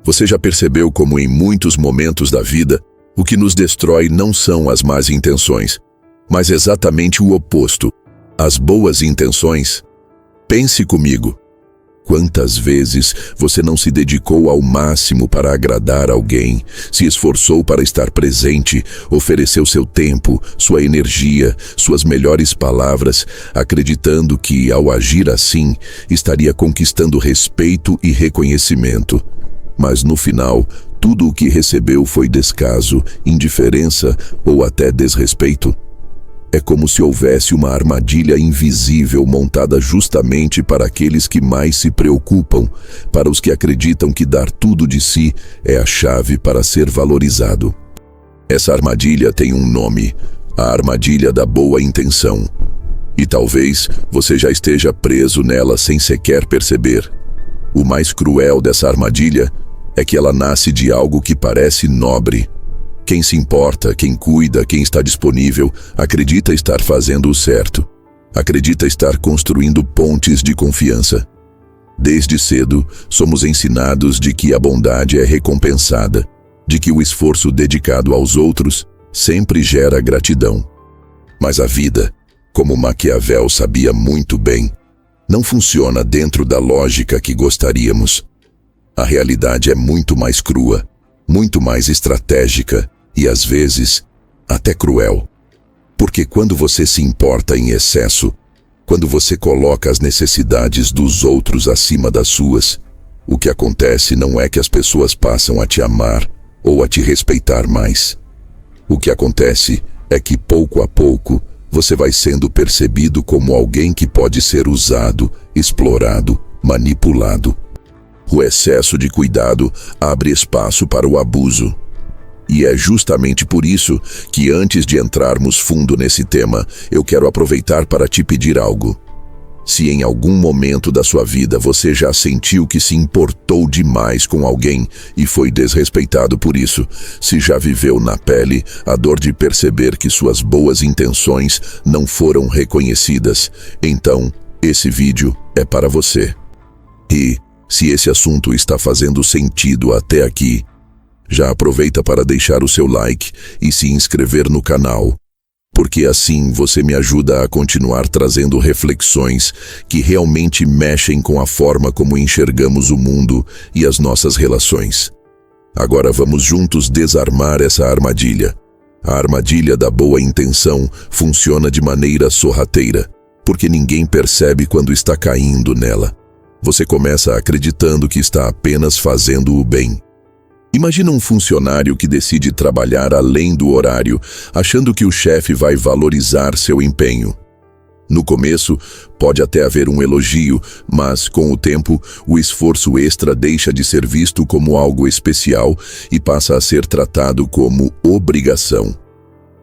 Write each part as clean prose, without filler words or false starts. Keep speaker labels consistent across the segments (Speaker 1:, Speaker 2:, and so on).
Speaker 1: Você já percebeu como em muitos momentos da vida, o que nos destrói não são as más intenções, mas exatamente o oposto, as boas intenções? Pense comigo. Quantas vezes você não se dedicou ao máximo para agradar alguém, se esforçou para estar presente, ofereceu seu tempo, sua energia, suas melhores palavras, acreditando que, ao agir assim, estaria conquistando respeito e reconhecimento. Mas no final, tudo o que recebeu foi descaso, indiferença ou até desrespeito? É como se houvesse uma armadilha invisível montada justamente para aqueles que mais se preocupam, para os que acreditam que dar tudo de si é a chave para ser valorizado. Essa armadilha tem um nome: a armadilha da boa intenção. E talvez você já esteja preso nela sem sequer perceber. O mais cruel dessa armadilha é que ela nasce de algo que parece nobre. Quem se importa, quem cuida, quem está disponível, acredita estar fazendo o certo. Acredita estar construindo pontes de confiança. Desde cedo, somos ensinados de que a bondade é recompensada, de que o esforço dedicado aos outros sempre gera gratidão. Mas a vida, como Maquiavel sabia muito bem, não funciona dentro da lógica que gostaríamos. A realidade é muito mais crua, muito mais estratégica e, às vezes, até cruel. Porque quando você se importa em excesso, quando você coloca as necessidades dos outros acima das suas, o que acontece não é que as pessoas passam a te amar ou a te respeitar mais. O que acontece é que, pouco a pouco, você vai sendo percebido como alguém que pode ser usado, explorado, manipulado. O excesso de cuidado abre espaço para o abuso. E é justamente por isso que, antes de entrarmos fundo nesse tema, eu quero aproveitar para te pedir algo. Se em algum momento da sua vida você já sentiu que se importou demais com alguém e foi desrespeitado por isso, se já viveu na pele a dor de perceber que suas boas intenções não foram reconhecidas, então esse vídeo é para você. E, se esse assunto está fazendo sentido até aqui, já aproveita para deixar o seu like e se inscrever no canal, porque assim você me ajuda a continuar trazendo reflexões que realmente mexem com a forma como enxergamos o mundo e as nossas relações. Agora vamos juntos desarmar essa armadilha. A armadilha da boa intenção funciona de maneira sorrateira, porque ninguém percebe quando está caindo nela. Você começa acreditando que está apenas fazendo o bem. Imagina um funcionário que decide trabalhar além do horário, achando que o chefe vai valorizar seu empenho. No começo, pode até haver um elogio, mas, com o tempo, o esforço extra deixa de ser visto como algo especial e passa a ser tratado como obrigação.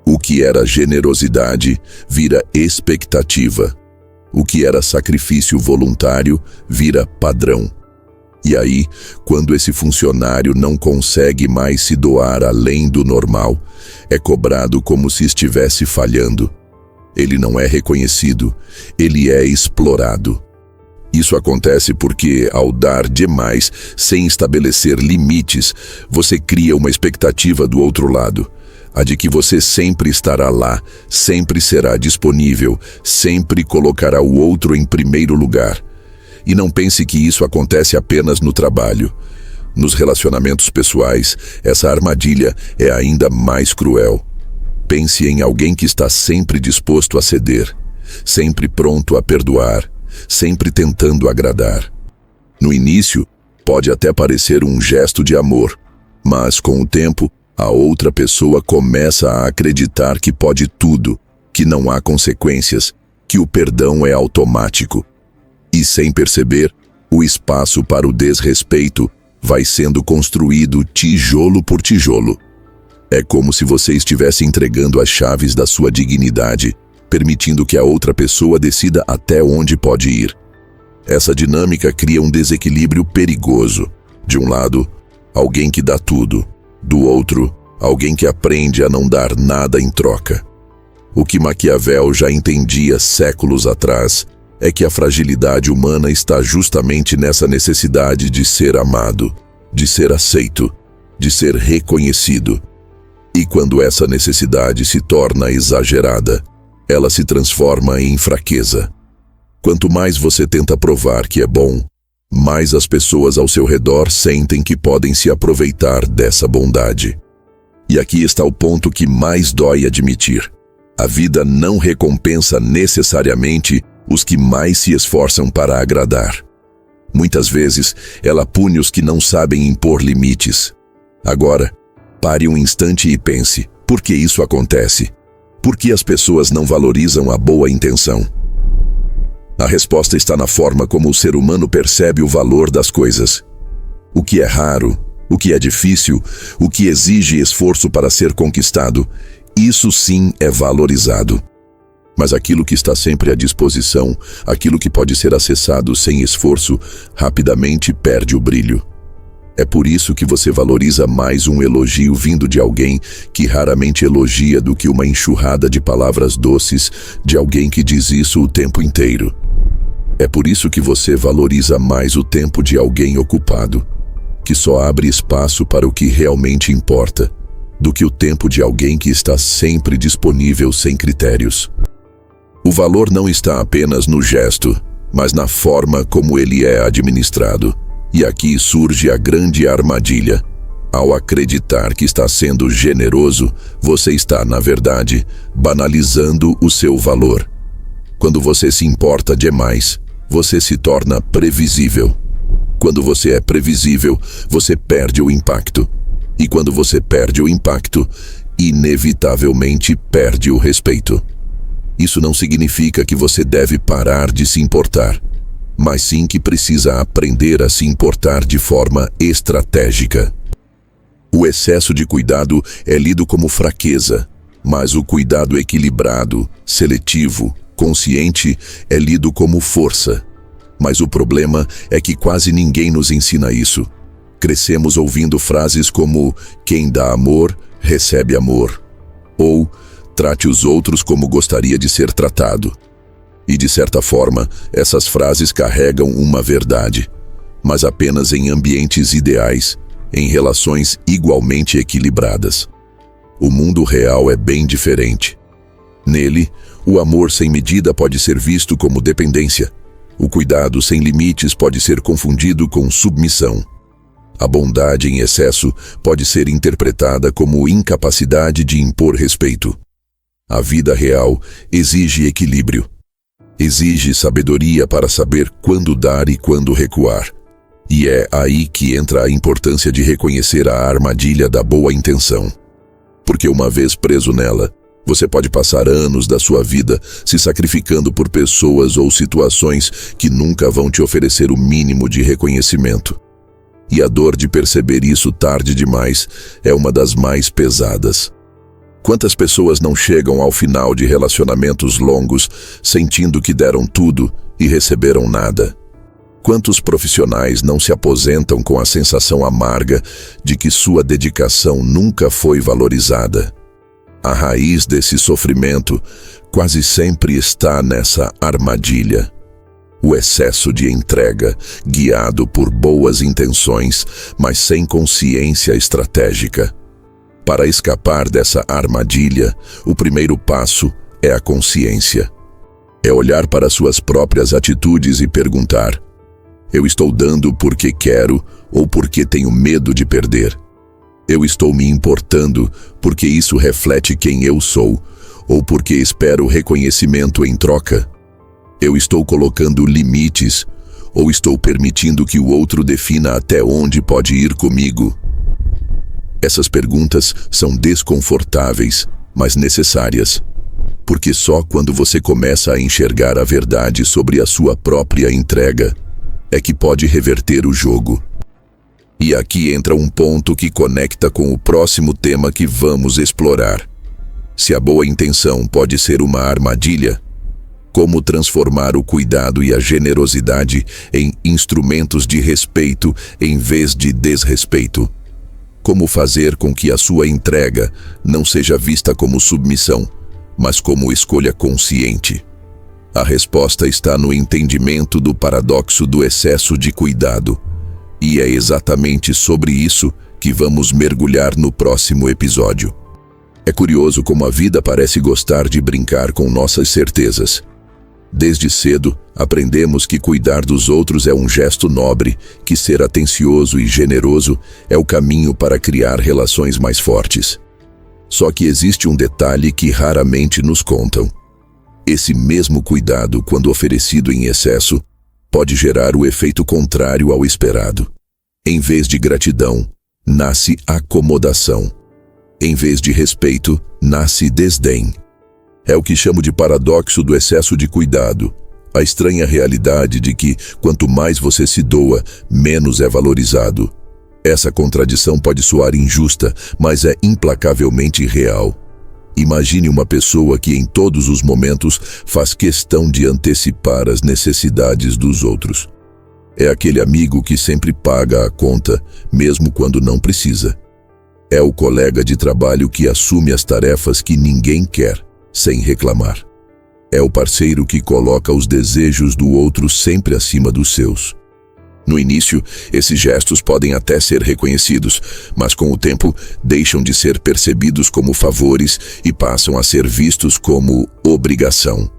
Speaker 1: O que era generosidade vira expectativa. O que era sacrifício voluntário vira padrão. E aí, quando esse funcionário não consegue mais se doar além do normal, é cobrado como se estivesse falhando. Ele não é reconhecido, ele é explorado. Isso acontece porque, ao dar demais, sem estabelecer limites, você cria uma expectativa do outro lado, a de que você sempre estará lá, sempre será disponível, sempre colocará o outro em primeiro lugar. E não pense que isso acontece apenas no trabalho. Nos relacionamentos pessoais, essa armadilha é ainda mais cruel. Pense em alguém que está sempre disposto a ceder, sempre pronto a perdoar, sempre tentando agradar. No início, pode até parecer um gesto de amor, mas com o tempo, a outra pessoa começa a acreditar que pode tudo, que não há consequências, que o perdão é automático. E sem perceber, o espaço para o desrespeito vai sendo construído tijolo por tijolo. É como se você estivesse entregando as chaves da sua dignidade, permitindo que a outra pessoa decida até onde pode ir. Essa dinâmica cria um desequilíbrio perigoso. De um lado, alguém que dá tudo. Do outro, alguém que aprende a não dar nada em troca. O que Maquiavel já entendia séculos atrás é que a fragilidade humana está justamente nessa necessidade de ser amado, de ser aceito, de ser reconhecido. E quando essa necessidade se torna exagerada, ela se transforma em fraqueza. Quanto mais você tenta provar que é bom, mais as pessoas ao seu redor sentem que podem se aproveitar dessa bondade. E aqui está o ponto que mais dói admitir. A vida não recompensa necessariamente os que mais se esforçam para agradar. Muitas vezes, ela pune os que não sabem impor limites. Agora, pare um instante e pense, por que isso acontece? Por que as pessoas não valorizam a boa intenção? A resposta está na forma como o ser humano percebe o valor das coisas. O que é raro, o que é difícil, o que exige esforço para ser conquistado, isso sim é valorizado. Mas aquilo que está sempre à disposição, aquilo que pode ser acessado sem esforço, rapidamente perde o brilho. É por isso que você valoriza mais um elogio vindo de alguém que raramente elogia do que uma enxurrada de palavras doces de alguém que diz isso o tempo inteiro. É por isso que você valoriza mais o tempo de alguém ocupado, que só abre espaço para o que realmente importa, do que o tempo de alguém que está sempre disponível sem critérios. O valor não está apenas no gesto, mas na forma como ele é administrado. E aqui surge a grande armadilha. Ao acreditar que está sendo generoso, você está, na verdade, banalizando o seu valor. Quando você se importa demais, você se torna previsível. Quando você é previsível, você perde o impacto. E quando você perde o impacto, inevitavelmente perde o respeito. Isso não significa que você deve parar de se importar, mas sim que precisa aprender a se importar de forma estratégica. O excesso de cuidado é lido como fraqueza, mas o cuidado equilibrado, seletivo, consciente é lido como força. Mas o problema é que quase ninguém nos ensina isso. Crescemos ouvindo frases como "quem dá amor, recebe amor", ou "trate os outros como gostaria de ser tratado". E de certa forma, essas frases carregam uma verdade, mas apenas em ambientes ideais, em relações igualmente equilibradas. O mundo real é bem diferente. Nele, o amor sem medida pode ser visto como dependência. O cuidado sem limites pode ser confundido com submissão. A bondade em excesso pode ser interpretada como incapacidade de impor respeito. A vida real exige equilíbrio. Exige sabedoria para saber quando dar e quando recuar. E é aí que entra a importância de reconhecer a armadilha da boa intenção. Porque uma vez preso nela, você pode passar anos da sua vida se sacrificando por pessoas ou situações que nunca vão te oferecer o mínimo de reconhecimento. E a dor de perceber isso tarde demais é uma das mais pesadas. Quantas pessoas não chegam ao final de relacionamentos longos sentindo que deram tudo e receberam nada? Quantos profissionais não se aposentam com a sensação amarga de que sua dedicação nunca foi valorizada? A raiz desse sofrimento quase sempre está nessa armadilha. O excesso de entrega, guiado por boas intenções, mas sem consciência estratégica. Para escapar dessa armadilha, o primeiro passo é a consciência. É olhar para suas próprias atitudes e perguntar: eu estou dando porque quero ou porque tenho medo de perder? Eu estou me importando porque isso reflete quem eu sou ou porque espero reconhecimento em troca? Eu estou colocando limites ou estou permitindo que o outro defina até onde pode ir comigo? Essas perguntas são desconfortáveis, mas necessárias, porque só quando você começa a enxergar a verdade sobre a sua própria entrega é que pode reverter o jogo. E aqui entra um ponto que conecta com o próximo tema que vamos explorar. Se a boa intenção pode ser uma armadilha, como transformar o cuidado e a generosidade em instrumentos de respeito em vez de desrespeito? Como fazer com que a sua entrega não seja vista como submissão, mas como escolha consciente? A resposta está no entendimento do paradoxo do excesso de cuidado. E é exatamente sobre isso que vamos mergulhar no próximo episódio. É curioso como a vida parece gostar de brincar com nossas certezas. Desde cedo, aprendemos que cuidar dos outros é um gesto nobre, que ser atencioso e generoso é o caminho para criar relações mais fortes. Só que existe um detalhe que raramente nos contam. Esse mesmo cuidado, quando oferecido em excesso, pode gerar o efeito contrário ao esperado. Em vez de gratidão, nasce acomodação. Em vez de respeito, nasce desdém. É o que chamo de paradoxo do excesso de cuidado. A estranha realidade de que, quanto mais você se doa, menos é valorizado. Essa contradição pode soar injusta, mas é implacavelmente real. Imagine uma pessoa que em todos os momentos faz questão de antecipar as necessidades dos outros. É aquele amigo que sempre paga a conta, mesmo quando não precisa. É o colega de trabalho que assume as tarefas que ninguém quer, sem reclamar. É o parceiro que coloca os desejos do outro sempre acima dos seus. No início, esses gestos podem até ser reconhecidos, mas com o tempo deixam de ser percebidos como favores e passam a ser vistos como obrigação.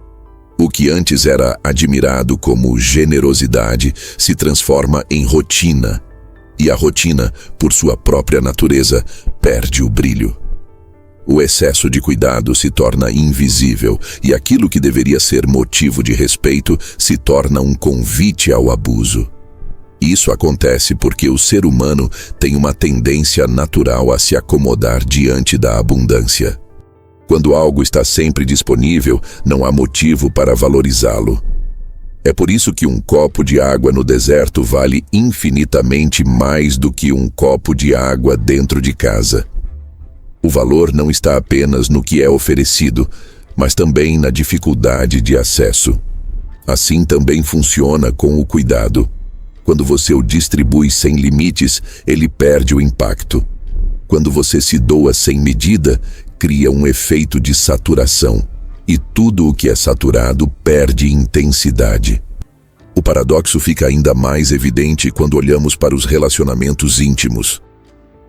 Speaker 1: O que antes era admirado como generosidade se transforma em rotina, e a rotina, por sua própria natureza, perde o brilho. O excesso de cuidado se torna invisível e aquilo que deveria ser motivo de respeito se torna um convite ao abuso. Isso acontece porque o ser humano tem uma tendência natural a se acomodar diante da abundância. Quando algo está sempre disponível, não há motivo para valorizá-lo. É por isso que um copo de água no deserto vale infinitamente mais do que um copo de água dentro de casa. O valor não está apenas no que é oferecido, mas também na dificuldade de acesso. Assim também funciona com o cuidado. Quando você o distribui sem limites, ele perde o impacto. Quando você se doa sem medida, cria um efeito de saturação. E tudo o que é saturado perde intensidade. O paradoxo fica ainda mais evidente quando olhamos para os relacionamentos íntimos.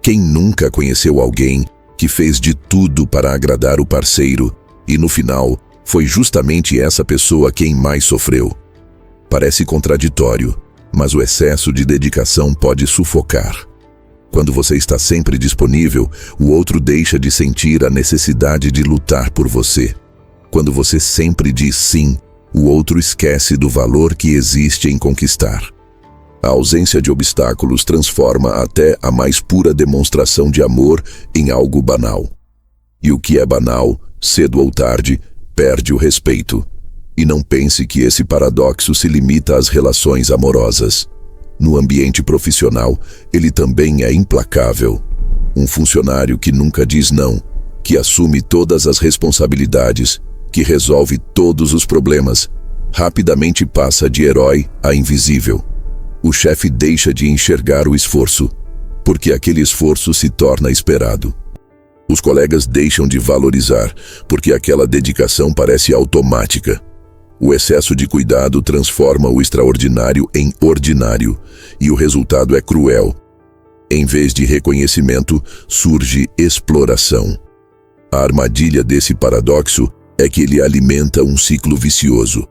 Speaker 1: Quem nunca conheceu alguém que fez de tudo para agradar o parceiro e, no final, foi justamente essa pessoa quem mais sofreu? Parece contraditório, mas o excesso de dedicação pode sufocar. Quando você está sempre disponível, o outro deixa de sentir a necessidade de lutar por você. Quando você sempre diz sim, o outro esquece do valor que existe em conquistar. A ausência de obstáculos transforma até a mais pura demonstração de amor em algo banal. E o que é banal, cedo ou tarde, perde o respeito. E não pense que esse paradoxo se limita às relações amorosas. No ambiente profissional, ele também é implacável. Um funcionário que nunca diz não, que assume todas as responsabilidades, que resolve todos os problemas, rapidamente passa de herói a invisível. O chefe deixa de enxergar o esforço, porque aquele esforço se torna esperado. Os colegas deixam de valorizar, porque aquela dedicação parece automática. O excesso de cuidado transforma o extraordinário em ordinário, e o resultado é cruel. Em vez de reconhecimento, surge exploração. A armadilha desse paradoxo é que ele alimenta um ciclo vicioso.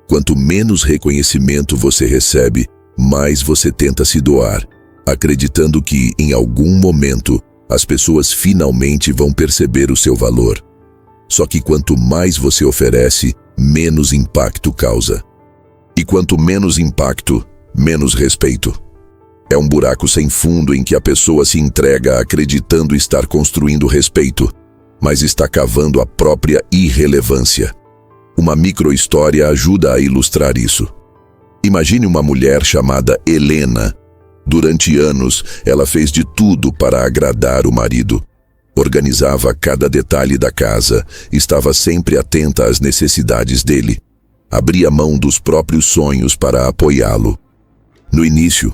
Speaker 1: Quanto menos reconhecimento você recebe, mais você tenta se doar, acreditando que, em algum momento, as pessoas finalmente vão perceber o seu valor. Só que quanto mais você oferece, menos impacto causa. E quanto menos impacto, menos respeito. É um buraco sem fundo em que a pessoa se entrega acreditando estar construindo respeito, mas está cavando a própria irrelevância. Uma micro-história ajuda a ilustrar isso. Imagine uma mulher chamada Helena. Durante anos, ela fez de tudo para agradar o marido. Organizava cada detalhe da casa, estava sempre atenta às necessidades dele. Abria mão dos próprios sonhos para apoiá-lo. No início,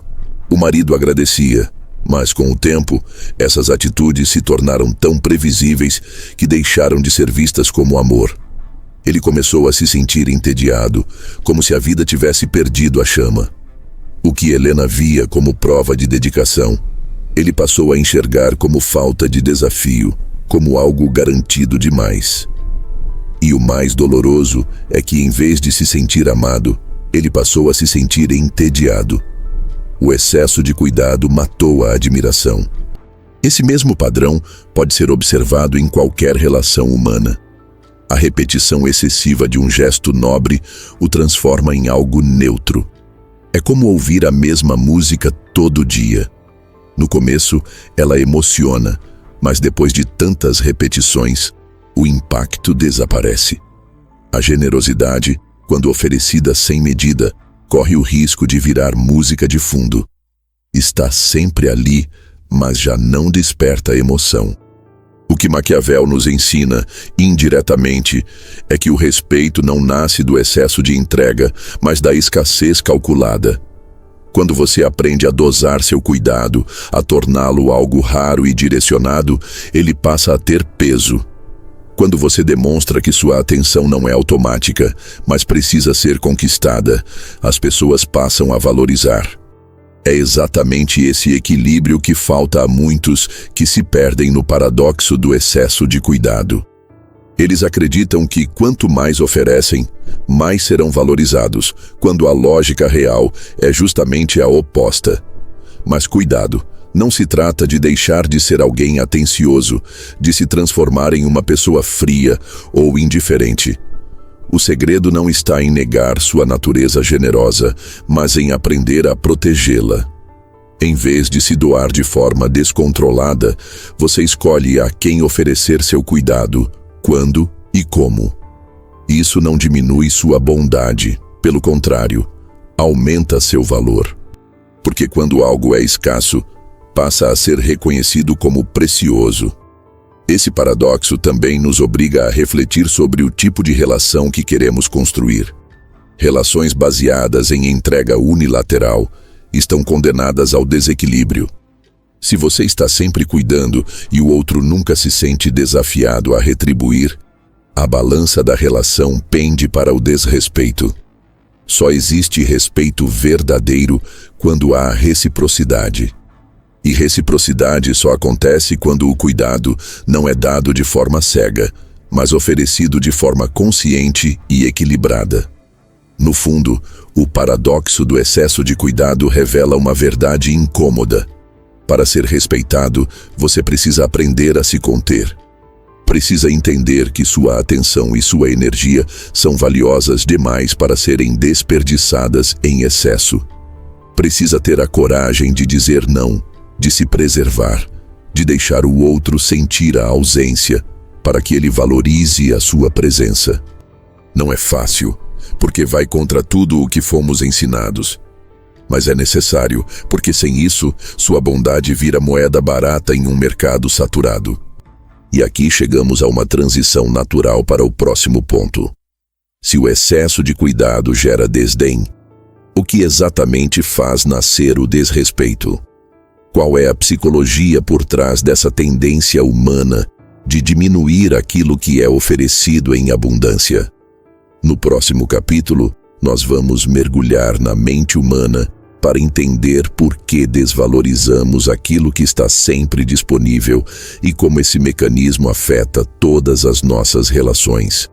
Speaker 1: o marido agradecia, mas com o tempo, essas atitudes se tornaram tão previsíveis que deixaram de ser vistas como amor. Ele começou a se sentir entediado, como se a vida tivesse perdido a chama. O que Helena via como prova de dedicação, ele passou a enxergar como falta de desafio, como algo garantido demais. E o mais doloroso é que, em vez de se sentir amado, ele passou a se sentir entediado. O excesso de cuidado matou a admiração. Esse mesmo padrão pode ser observado em qualquer relação humana. A repetição excessiva de um gesto nobre o transforma em algo neutro. É como ouvir a mesma música todo dia. No começo, ela emociona, mas depois de tantas repetições, o impacto desaparece. A generosidade, quando oferecida sem medida, corre o risco de virar música de fundo. Está sempre ali, mas já não desperta emoção. O que Maquiavel nos ensina, indiretamente, é que o respeito não nasce do excesso de entrega, mas da escassez calculada. Quando você aprende a dosar seu cuidado, a torná-lo algo raro e direcionado, ele passa a ter peso. Quando você demonstra que sua atenção não é automática, mas precisa ser conquistada, as pessoas passam a valorizar. É exatamente esse equilíbrio que falta a muitos que se perdem no paradoxo do excesso de cuidado. Eles acreditam que quanto mais oferecem, mais serão valorizados, quando a lógica real é justamente a oposta. Mas cuidado, não se trata de deixar de ser alguém atencioso, de se transformar em uma pessoa fria ou indiferente. O segredo não está em negar sua natureza generosa, mas em aprender a protegê-la. Em vez de se doar de forma descontrolada, você escolhe a quem oferecer seu cuidado, quando e como. Isso não diminui sua bondade, pelo contrário, aumenta seu valor. Porque quando algo é escasso, passa a ser reconhecido como precioso. Esse paradoxo também nos obriga a refletir sobre o tipo de relação que queremos construir. Relações baseadas em entrega unilateral estão condenadas ao desequilíbrio. Se você está sempre cuidando e o outro nunca se sente desafiado a retribuir, a balança da relação pende para o desrespeito. Só existe respeito verdadeiro quando há reciprocidade. E reciprocidade só acontece quando o cuidado não é dado de forma cega, mas oferecido de forma consciente e equilibrada. No fundo, o paradoxo do excesso de cuidado revela uma verdade incômoda. Para ser respeitado, você precisa aprender a se conter. Precisa entender que sua atenção e sua energia são valiosas demais para serem desperdiçadas em excesso. Precisa ter a coragem de dizer não, de se preservar, de deixar o outro sentir a ausência, para que ele valorize a sua presença. Não é fácil, porque vai contra tudo o que fomos ensinados. Mas é necessário, porque sem isso, sua bondade vira moeda barata em um mercado saturado. E aqui chegamos a uma transição natural para o próximo ponto. Se o excesso de cuidado gera desdém, o que exatamente faz nascer o desrespeito? Qual é a psicologia por trás dessa tendência humana de diminuir aquilo que é oferecido em abundância? No próximo capítulo, nós vamos mergulhar na mente humana para entender por que desvalorizamos aquilo que está sempre disponível e como esse mecanismo afeta todas as nossas relações.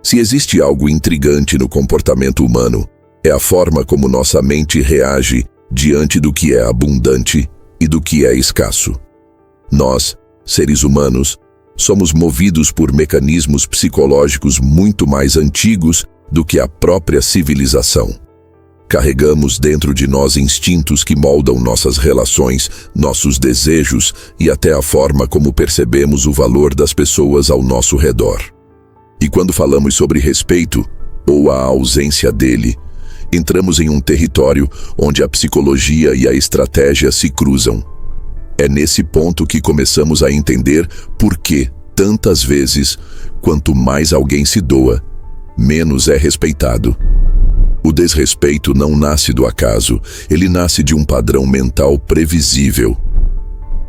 Speaker 1: Se existe algo intrigante no comportamento humano, é a forma como nossa mente reage diante do que é abundante e do que é escasso. Nós, seres humanos, somos movidos por mecanismos psicológicos muito mais antigos do que a própria civilização. Carregamos dentro de nós instintos que moldam nossas relações, nossos desejos e até a forma como percebemos o valor das pessoas ao nosso redor. E quando falamos sobre respeito, ou a ausência dele, entramos em um território onde a psicologia e a estratégia se cruzam. É nesse ponto que começamos a entender por que, tantas vezes, quanto mais alguém se doa, menos é respeitado. O desrespeito não nasce do acaso, ele nasce de um padrão mental previsível.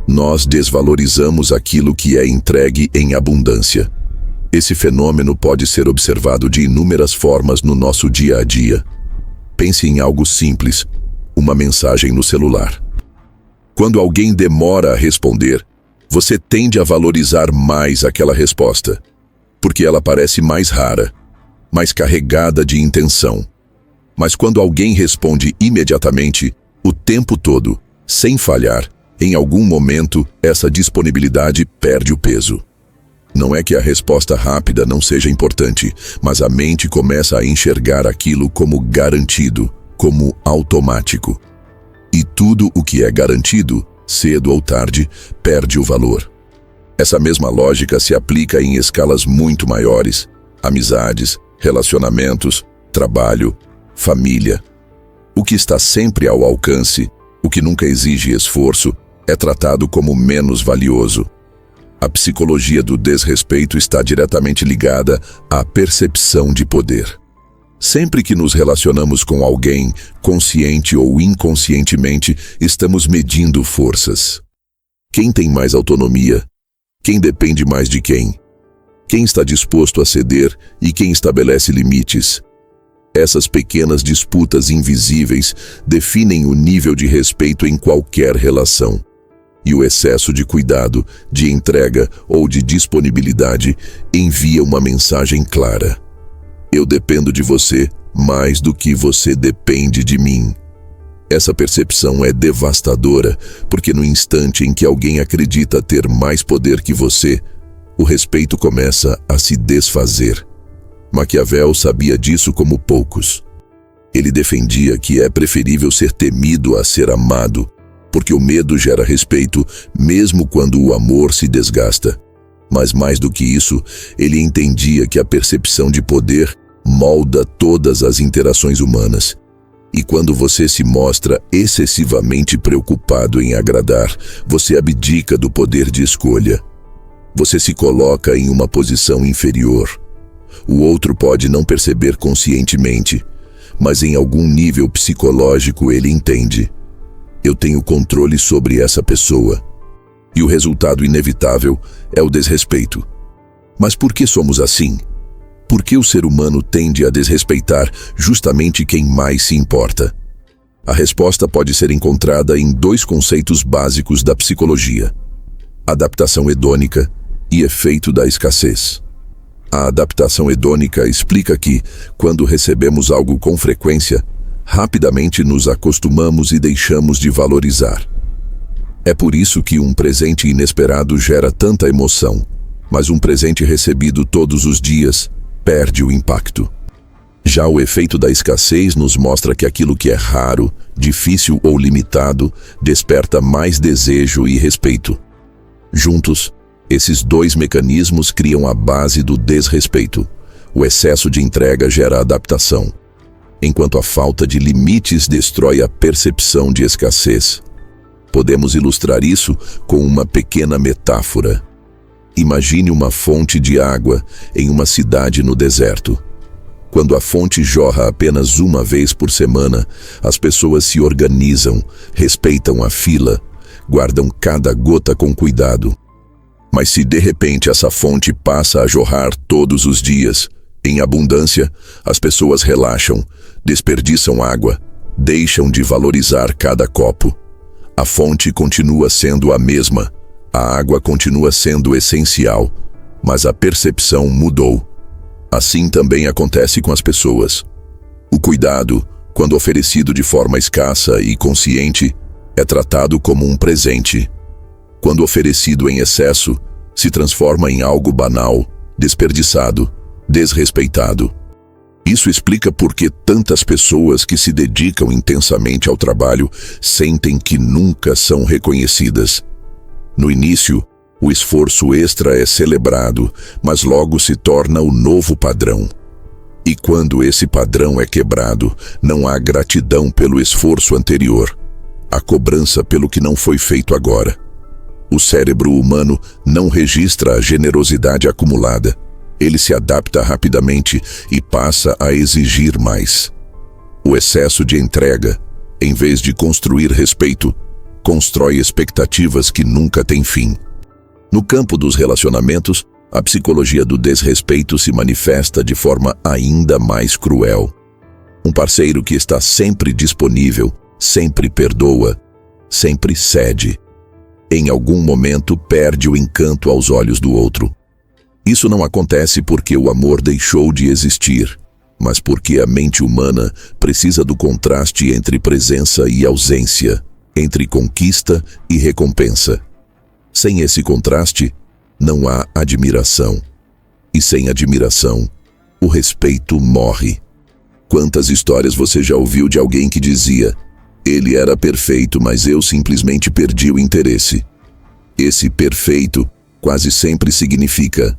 Speaker 1: Nós desvalorizamos aquilo que é entregue em abundância. Esse fenômeno pode ser observado de inúmeras formas no nosso dia a dia. Pense em algo simples, uma mensagem no celular. Quando alguém demora a responder, você tende a valorizar mais aquela resposta, porque ela parece mais rara, mais carregada de intenção. Mas quando alguém responde imediatamente, o tempo todo, sem falhar, em algum momento, essa disponibilidade perde o peso. Não é que a resposta rápida não seja importante, mas a mente começa a enxergar aquilo como garantido, como automático. E tudo o que é garantido, cedo ou tarde, perde o valor. Essa mesma lógica se aplica em escalas muito maiores: amizades, relacionamentos, trabalho, família. O que está sempre ao alcance, o que nunca exige esforço, é tratado como menos valioso. A psicologia do desrespeito está diretamente ligada à percepção de poder. Sempre que nos relacionamos com alguém, consciente ou inconscientemente, estamos medindo forças. Quem tem mais autonomia? Quem depende mais de quem? Quem está disposto a ceder e quem estabelece limites? Essas pequenas disputas invisíveis definem o nível de respeito em qualquer relação. E o excesso de cuidado, de entrega ou de disponibilidade envia uma mensagem clara: eu dependo de você mais do que você depende de mim. Essa percepção é devastadora, porque no instante em que alguém acredita ter mais poder que você, o respeito começa a se desfazer. Maquiavel sabia disso como poucos. Ele defendia que é preferível ser temido a ser amado, porque o medo gera respeito, mesmo quando o amor se desgasta. Mas mais do que isso, ele entendia que a percepção de poder molda todas as interações humanas. E quando você se mostra excessivamente preocupado em agradar, você abdica do poder de escolha. Você se coloca em uma posição inferior. O outro pode não perceber conscientemente, mas em algum nível psicológico ele entende: eu tenho controle sobre essa pessoa. E o resultado inevitável é o desrespeito. Mas por que somos assim? Por que o ser humano tende a desrespeitar justamente quem mais se importa? A resposta pode ser encontrada em dois conceitos básicos da psicologia: adaptação hedônica e efeito da escassez. A adaptação hedônica explica que, quando recebemos algo com frequência, rapidamente nos acostumamos e deixamos de valorizar. É por isso que um presente inesperado gera tanta emoção, mas um presente recebido todos os dias perde o impacto. Já o efeito da escassez nos mostra que aquilo que é raro, difícil ou limitado desperta mais desejo e respeito. Juntos, esses dois mecanismos criam a base do desrespeito. O excesso de entrega gera adaptação, enquanto a falta de limites destrói a percepção de escassez. Podemos ilustrar isso com uma pequena metáfora. Imagine uma fonte de água em uma cidade no deserto. Quando a fonte jorra apenas uma vez por semana, as pessoas se organizam, respeitam a fila, guardam cada gota com cuidado. Mas se de repente essa fonte passa a jorrar todos os dias, em abundância, as pessoas relaxam, desperdiçam água, deixam de valorizar cada copo. A fonte continua sendo a mesma, a água continua sendo essencial, mas a percepção mudou. Assim também acontece com as pessoas. O cuidado, quando oferecido de forma escassa e consciente, é tratado como um presente. Quando oferecido em excesso, se transforma em algo banal, desperdiçado, desrespeitado. Isso explica por que tantas pessoas que se dedicam intensamente ao trabalho sentem que nunca são reconhecidas. No início, o esforço extra é celebrado, mas logo se torna o novo padrão. E quando esse padrão é quebrado, não há gratidão pelo esforço anterior, há cobrança pelo que não foi feito agora. O cérebro humano não registra a generosidade acumulada. Ele se adapta rapidamente e passa a exigir mais. O excesso de entrega, em vez de construir respeito, constrói expectativas que nunca têm fim. No campo dos relacionamentos, a psicologia do desrespeito se manifesta de forma ainda mais cruel. Um parceiro que está sempre disponível, sempre perdoa, sempre cede. Em algum momento perde o encanto aos olhos do outro. Isso não acontece porque o amor deixou de existir, mas porque a mente humana precisa do contraste entre presença e ausência, entre conquista e recompensa. Sem esse contraste, não há admiração. E sem admiração, o respeito morre. Quantas histórias você já ouviu de alguém que dizia: ele era perfeito, mas eu simplesmente perdi o interesse? Esse perfeito quase sempre significa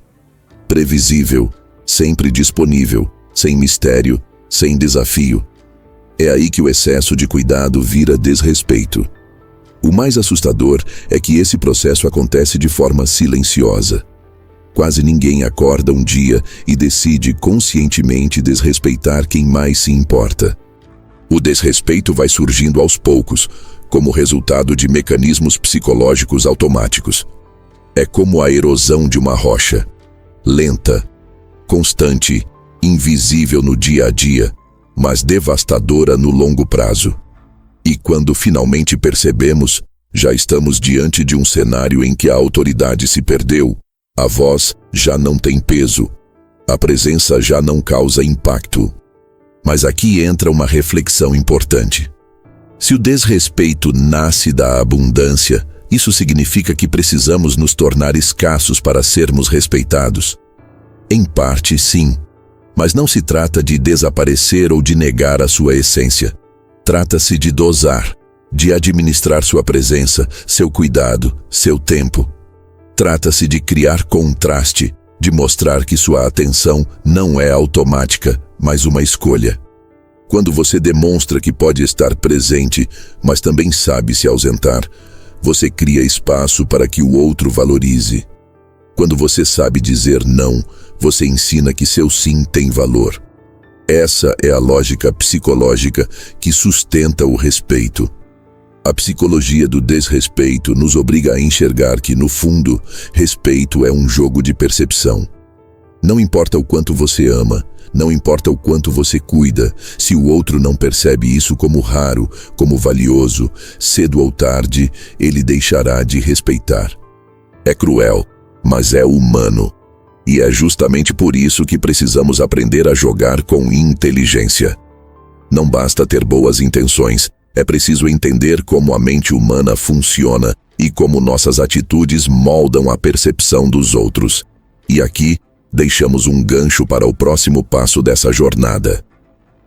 Speaker 1: previsível, sempre disponível, sem mistério, sem desafio. É aí que o excesso de cuidado vira desrespeito. O mais assustador é que esse processo acontece de forma silenciosa. Quase ninguém acorda um dia e decide conscientemente desrespeitar quem mais se importa. O desrespeito vai surgindo aos poucos, como resultado de mecanismos psicológicos automáticos. É como a erosão de uma rocha. Lenta, constante, invisível no dia a dia, mas devastadora no longo prazo. E quando finalmente percebemos, já estamos diante de um cenário em que a autoridade se perdeu, a voz já não tem peso, a presença já não causa impacto. Mas aqui entra uma reflexão importante. Se o desrespeito nasce da abundância, isso significa que precisamos nos tornar escassos para sermos respeitados? Em parte, sim. Mas não se trata de desaparecer ou de negar a sua essência. Trata-se de dosar, de administrar sua presença, seu cuidado, seu tempo. Trata-se de criar contraste, de mostrar que sua atenção não é automática, mas uma escolha. Quando você demonstra que pode estar presente, mas também sabe se ausentar, você cria espaço para que o outro valorize. Quando você sabe dizer não, você ensina que seu sim tem valor. Essa é a lógica psicológica que sustenta o respeito. A psicologia do desrespeito nos obriga a enxergar que, no fundo, respeito é um jogo de percepção. Não importa o quanto você ama, não importa o quanto você cuida, se o outro não percebe isso como raro, como valioso, cedo ou tarde, ele deixará de respeitar. É cruel, mas é humano. E é justamente por isso que precisamos aprender a jogar com inteligência. Não basta ter boas intenções, é preciso entender como a mente humana funciona e como nossas atitudes moldam a percepção dos outros. E aqui, deixamos um gancho para o próximo passo dessa jornada.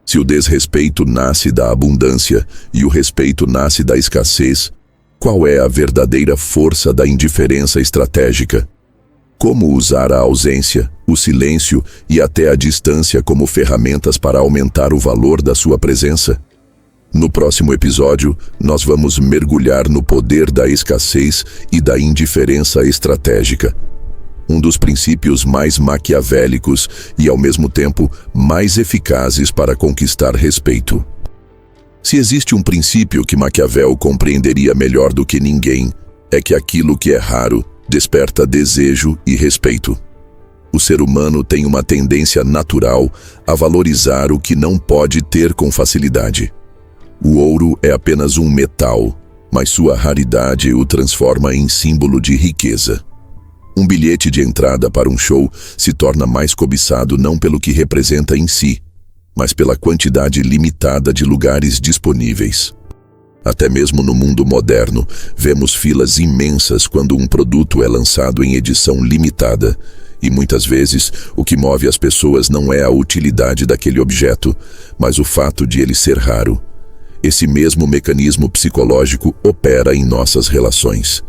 Speaker 1: Se o desrespeito nasce da abundância e o respeito nasce da escassez, qual é a verdadeira força da indiferença estratégica? Como usar a ausência, o silêncio e até a distância como ferramentas para aumentar o valor da sua presença? No próximo episódio, nós vamos mergulhar no poder da escassez e da indiferença estratégica. Um dos princípios mais maquiavélicos e, ao mesmo tempo, mais eficazes para conquistar respeito. Se existe um princípio que Maquiavel compreenderia melhor do que ninguém, é que aquilo que é raro desperta desejo e respeito. O ser humano tem uma tendência natural a valorizar o que não pode ter com facilidade. O ouro é apenas um metal, mas sua raridade o transforma em símbolo de riqueza. Um bilhete de entrada para um show se torna mais cobiçado não pelo que representa em si, mas pela quantidade limitada de lugares disponíveis. Até mesmo no mundo moderno, vemos filas imensas quando um produto é lançado em edição limitada, e muitas vezes o que move as pessoas não é a utilidade daquele objeto, mas o fato de ele ser raro. Esse mesmo mecanismo psicológico opera em nossas relações.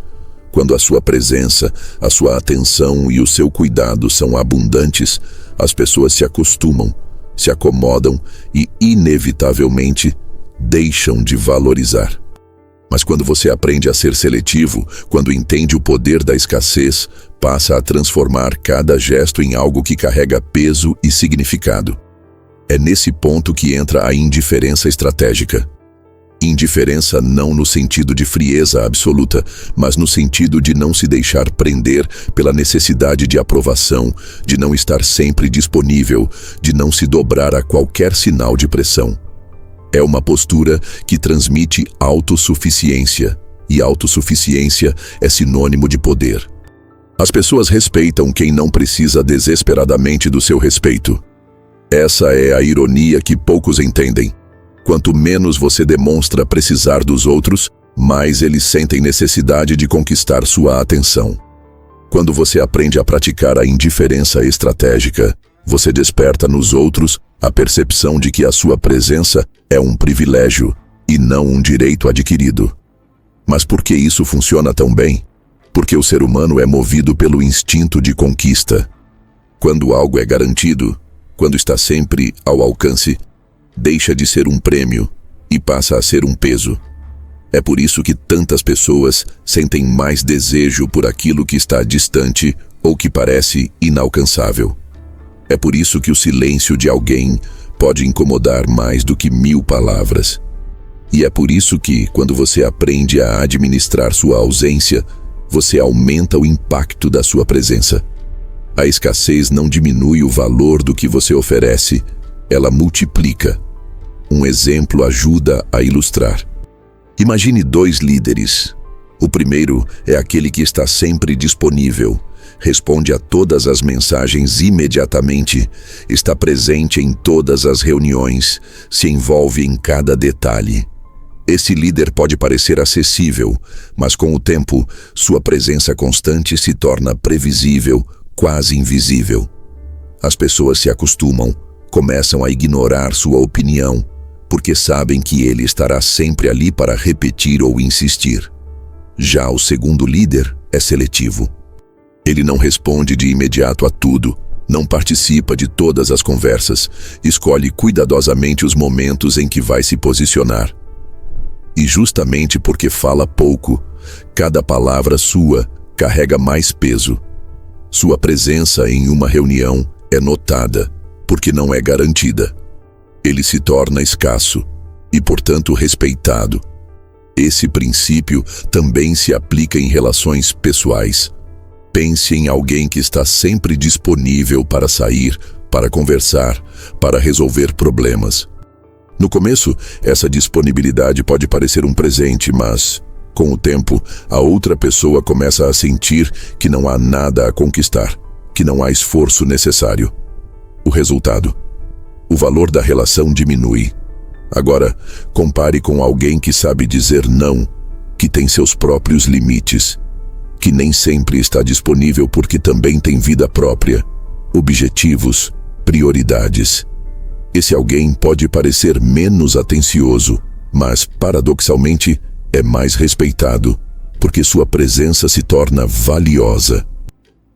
Speaker 1: Quando a sua presença, a sua atenção e o seu cuidado são abundantes, as pessoas se acostumam, se acomodam e, inevitavelmente, deixam de valorizar. Mas quando você aprende a ser seletivo, quando entende o poder da escassez, passa a transformar cada gesto em algo que carrega peso e significado. É nesse ponto que entra a indiferença estratégica. Indiferença não no sentido de frieza absoluta, mas no sentido de não se deixar prender pela necessidade de aprovação, de não estar sempre disponível, de não se dobrar a qualquer sinal de pressão. É uma postura que transmite autossuficiência, e autossuficiência é sinônimo de poder. As pessoas respeitam quem não precisa desesperadamente do seu respeito. Essa é a ironia que poucos entendem. Quanto menos você demonstra precisar dos outros, mais eles sentem necessidade de conquistar sua atenção. Quando você aprende a praticar a indiferença estratégica, você desperta nos outros a percepção de que a sua presença é um privilégio e não um direito adquirido. Mas por que isso funciona tão bem? Porque o ser humano é movido pelo instinto de conquista. Quando algo é garantido, quando está sempre ao alcance, deixa de ser um prêmio e passa a ser um peso. É por isso que tantas pessoas sentem mais desejo por aquilo que está distante ou que parece inalcançável. É por isso que o silêncio de alguém pode incomodar mais do que 1000 palavras. E é por isso que, quando você aprende a administrar sua ausência, você aumenta o impacto da sua presença. A escassez não diminui o valor do que você oferece, ela multiplica. Um exemplo ajuda a ilustrar. Imagine 2 líderes. O primeiro é aquele que está sempre disponível, responde a todas as mensagens imediatamente, está presente em todas as reuniões, se envolve em cada detalhe. Esse líder pode parecer acessível, mas com o tempo, sua presença constante se torna previsível, quase invisível. As pessoas se acostumam, começam a ignorar sua opinião, porque sabem que ele estará sempre ali para repetir ou insistir. Já o segundo líder é seletivo. Ele não responde de imediato a tudo, não participa de todas as conversas, escolhe cuidadosamente os momentos em que vai se posicionar. E justamente porque fala pouco, cada palavra sua carrega mais peso. Sua presença em uma reunião é notada, porque não é garantida. Ele se torna escasso e, portanto, respeitado. Esse princípio também se aplica em relações pessoais. Pense em alguém que está sempre disponível para sair, para conversar, para resolver problemas. No começo, essa disponibilidade pode parecer um presente, mas, com o tempo, a outra pessoa começa a sentir que não há nada a conquistar, que não há esforço necessário. O resultado: o valor da relação diminui. Agora, compare com alguém que sabe dizer não, que tem seus próprios limites, que nem sempre está disponível porque também tem vida própria, objetivos, prioridades. Esse alguém pode parecer menos atencioso, mas, paradoxalmente, é mais respeitado, porque sua presença se torna valiosa.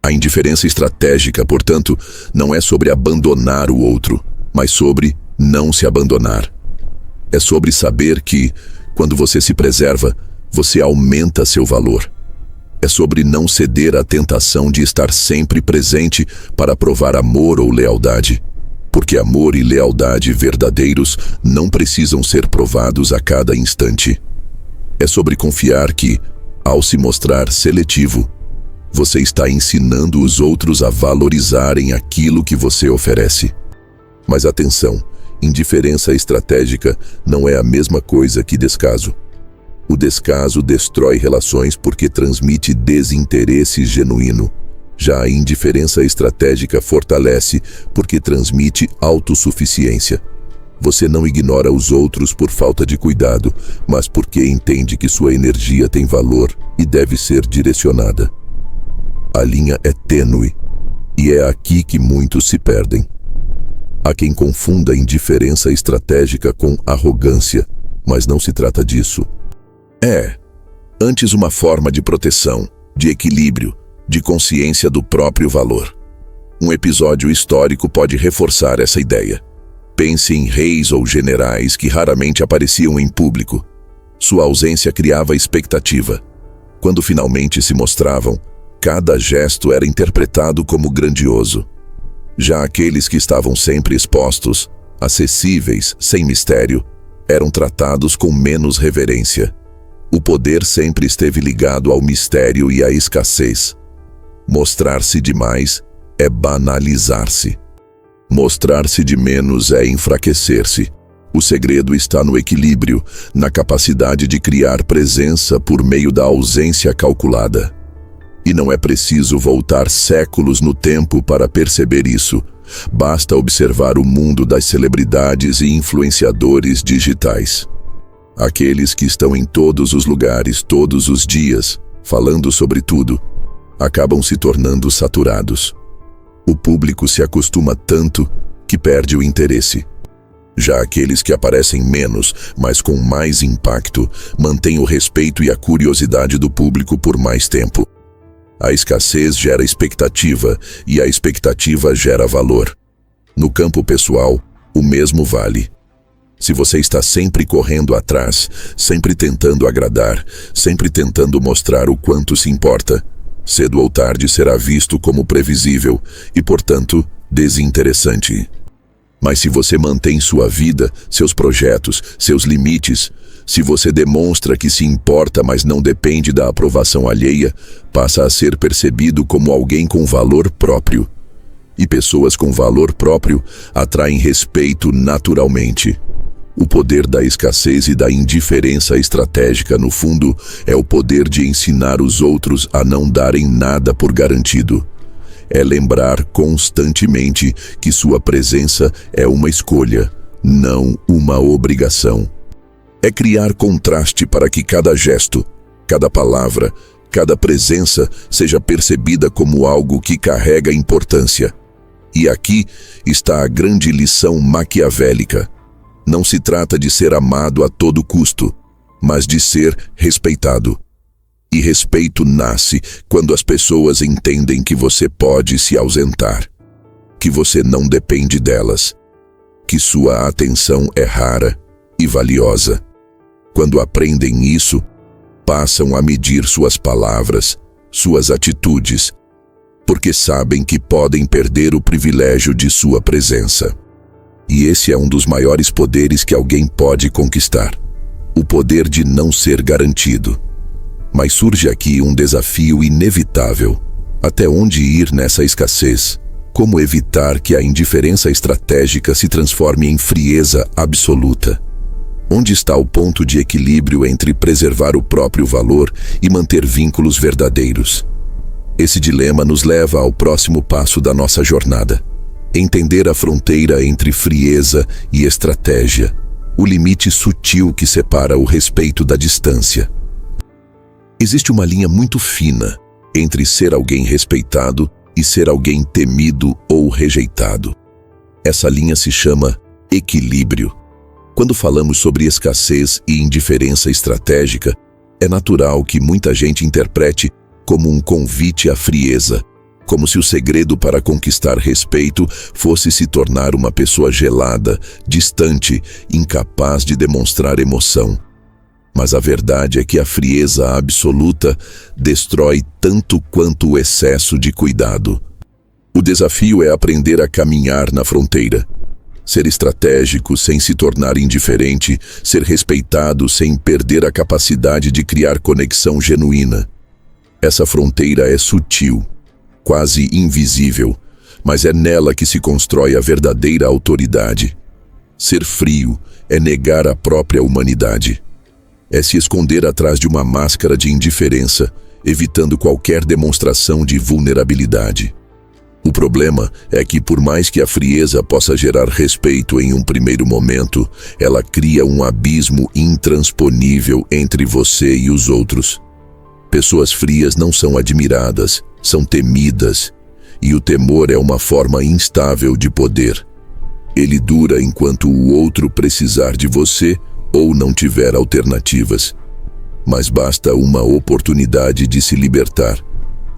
Speaker 1: A indiferença estratégica, portanto, não é sobre abandonar o outro, mas sobre não se abandonar. É sobre saber que, quando você se preserva, você aumenta seu valor. É sobre não ceder à tentação de estar sempre presente para provar amor ou lealdade, porque amor e lealdade verdadeiros não precisam ser provados a cada instante. É sobre confiar que, ao se mostrar seletivo, você está ensinando os outros a valorizarem aquilo que você oferece. Mas atenção, indiferença estratégica não é a mesma coisa que descaso. O descaso destrói relações porque transmite desinteresse genuíno. Já a indiferença estratégica fortalece porque transmite autossuficiência. Você não ignora os outros por falta de cuidado, mas porque entende que sua energia tem valor e deve ser direcionada. A linha é tênue, e é aqui que muitos se perdem. Há quem confunda indiferença estratégica com arrogância, mas não se trata disso. É, antes, uma forma de proteção, de equilíbrio, de consciência do próprio valor. Um episódio histórico pode reforçar essa ideia. Pense em reis ou generais que raramente apareciam em público. Sua ausência criava expectativa. Quando finalmente se mostravam, cada gesto era interpretado como grandioso. Já aqueles que estavam sempre expostos, acessíveis, sem mistério, eram tratados com menos reverência. O poder sempre esteve ligado ao mistério e à escassez. Mostrar-se demais é banalizar-se. Mostrar-se de menos é enfraquecer-se. O segredo está no equilíbrio, na capacidade de criar presença por meio da ausência calculada. E não é preciso voltar séculos no tempo para perceber isso. Basta observar o mundo das celebridades e influenciadores digitais. Aqueles que estão em todos os lugares, todos os dias, falando sobre tudo, acabam se tornando saturados. O público se acostuma tanto que perde o interesse. Já aqueles que aparecem menos, mas com mais impacto, mantêm o respeito e a curiosidade do público por mais tempo. A escassez gera expectativa e a expectativa gera valor. No campo pessoal, o mesmo vale. Se você está sempre correndo atrás, sempre tentando agradar, sempre tentando mostrar o quanto se importa, cedo ou tarde será visto como previsível e, portanto, desinteressante. Mas se você mantém sua vida, seus projetos, seus limites, se você demonstra que se importa, mas não depende da aprovação alheia, passa a ser percebido como alguém com valor próprio. E pessoas com valor próprio atraem respeito naturalmente. O poder da escassez e da indiferença estratégica, no fundo, é o poder de ensinar os outros a não darem nada por garantido. É lembrar constantemente que sua presença é uma escolha, não uma obrigação. É criar contraste para que cada gesto, cada palavra, cada presença seja percebida como algo que carrega importância. E aqui está a grande lição maquiavélica. Não se trata de ser amado a todo custo, mas de ser respeitado. E respeito nasce quando as pessoas entendem que você pode se ausentar, que você não depende delas, que sua atenção é rara e valiosa. Quando aprendem isso, passam a medir suas palavras, suas atitudes, porque sabem que podem perder o privilégio de sua presença. E esse é um dos maiores poderes que alguém pode conquistar, o poder de não ser garantido. Mas surge aqui um desafio inevitável. Até onde ir nessa escassez? Como evitar que a indiferença estratégica se transforme em frieza absoluta? Onde está o ponto de equilíbrio entre preservar o próprio valor e manter vínculos verdadeiros? Esse dilema nos leva ao próximo passo da nossa jornada. Entender a fronteira entre frieza e estratégia, o limite sutil que separa o respeito da distância. Existe uma linha muito fina entre ser alguém respeitado e ser alguém temido ou rejeitado. Essa linha se chama equilíbrio. Quando falamos sobre escassez e indiferença estratégica, é natural que muita gente interprete como um convite à frieza, como se o segredo para conquistar respeito fosse se tornar uma pessoa gelada, distante, incapaz de demonstrar emoção. Mas a verdade é que a frieza absoluta destrói tanto quanto o excesso de cuidado. O desafio é aprender a caminhar na fronteira. Ser estratégico sem se tornar indiferente, ser respeitado sem perder a capacidade de criar conexão genuína. Essa fronteira é sutil, quase invisível, mas é nela que se constrói a verdadeira autoridade. Ser frio é negar a própria humanidade. É se esconder atrás de uma máscara de indiferença, evitando qualquer demonstração de vulnerabilidade. O problema é que, por mais que a frieza possa gerar respeito em um primeiro momento, ela cria um abismo intransponível entre você e os outros. Pessoas frias não são admiradas, são temidas, e o temor é uma forma instável de poder. Ele dura enquanto o outro precisar de você ou não tiver alternativas. Mas basta uma oportunidade de se libertar,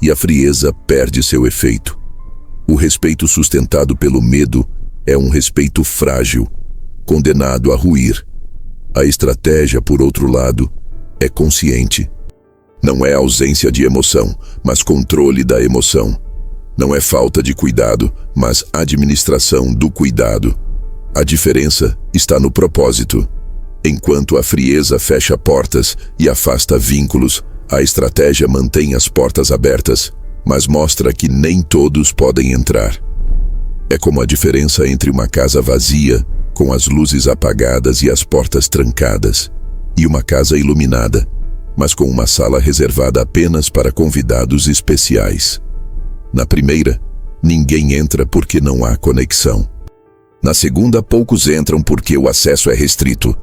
Speaker 1: e a frieza perde seu efeito. O respeito sustentado pelo medo é um respeito frágil, condenado a ruir. A estratégia, por outro lado, é consciente. Não é ausência de emoção, mas controle da emoção. Não é falta de cuidado, mas administração do cuidado. A diferença está no propósito. Enquanto a frieza fecha portas e afasta vínculos, a estratégia mantém as portas abertas, mas mostra que nem todos podem entrar. É como a diferença entre uma casa vazia com as luzes apagadas e as portas trancadas, e uma casa iluminada, mas com uma sala reservada apenas para convidados especiais. Na primeira, ninguém entra porque não há conexão. Na segunda, poucos entram porque o acesso é restrito.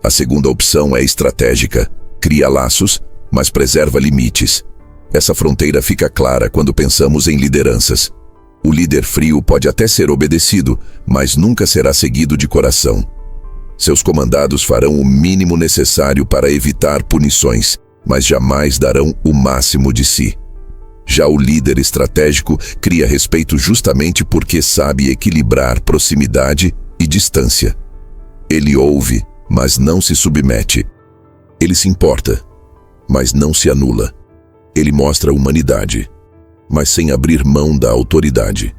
Speaker 1: A segunda opção é estratégica, cria laços, mas preserva limites. Essa fronteira fica clara quando pensamos em lideranças. O líder frio pode até ser obedecido, mas nunca será seguido de coração. Seus comandados farão o mínimo necessário para evitar punições, mas jamais darão o máximo de si. Já o líder estratégico cria respeito justamente porque sabe equilibrar proximidade e distância. Ele ouve, mas não se submete. Ele se importa, mas não se anula. Ele mostra humanidade, mas sem abrir mão da autoridade.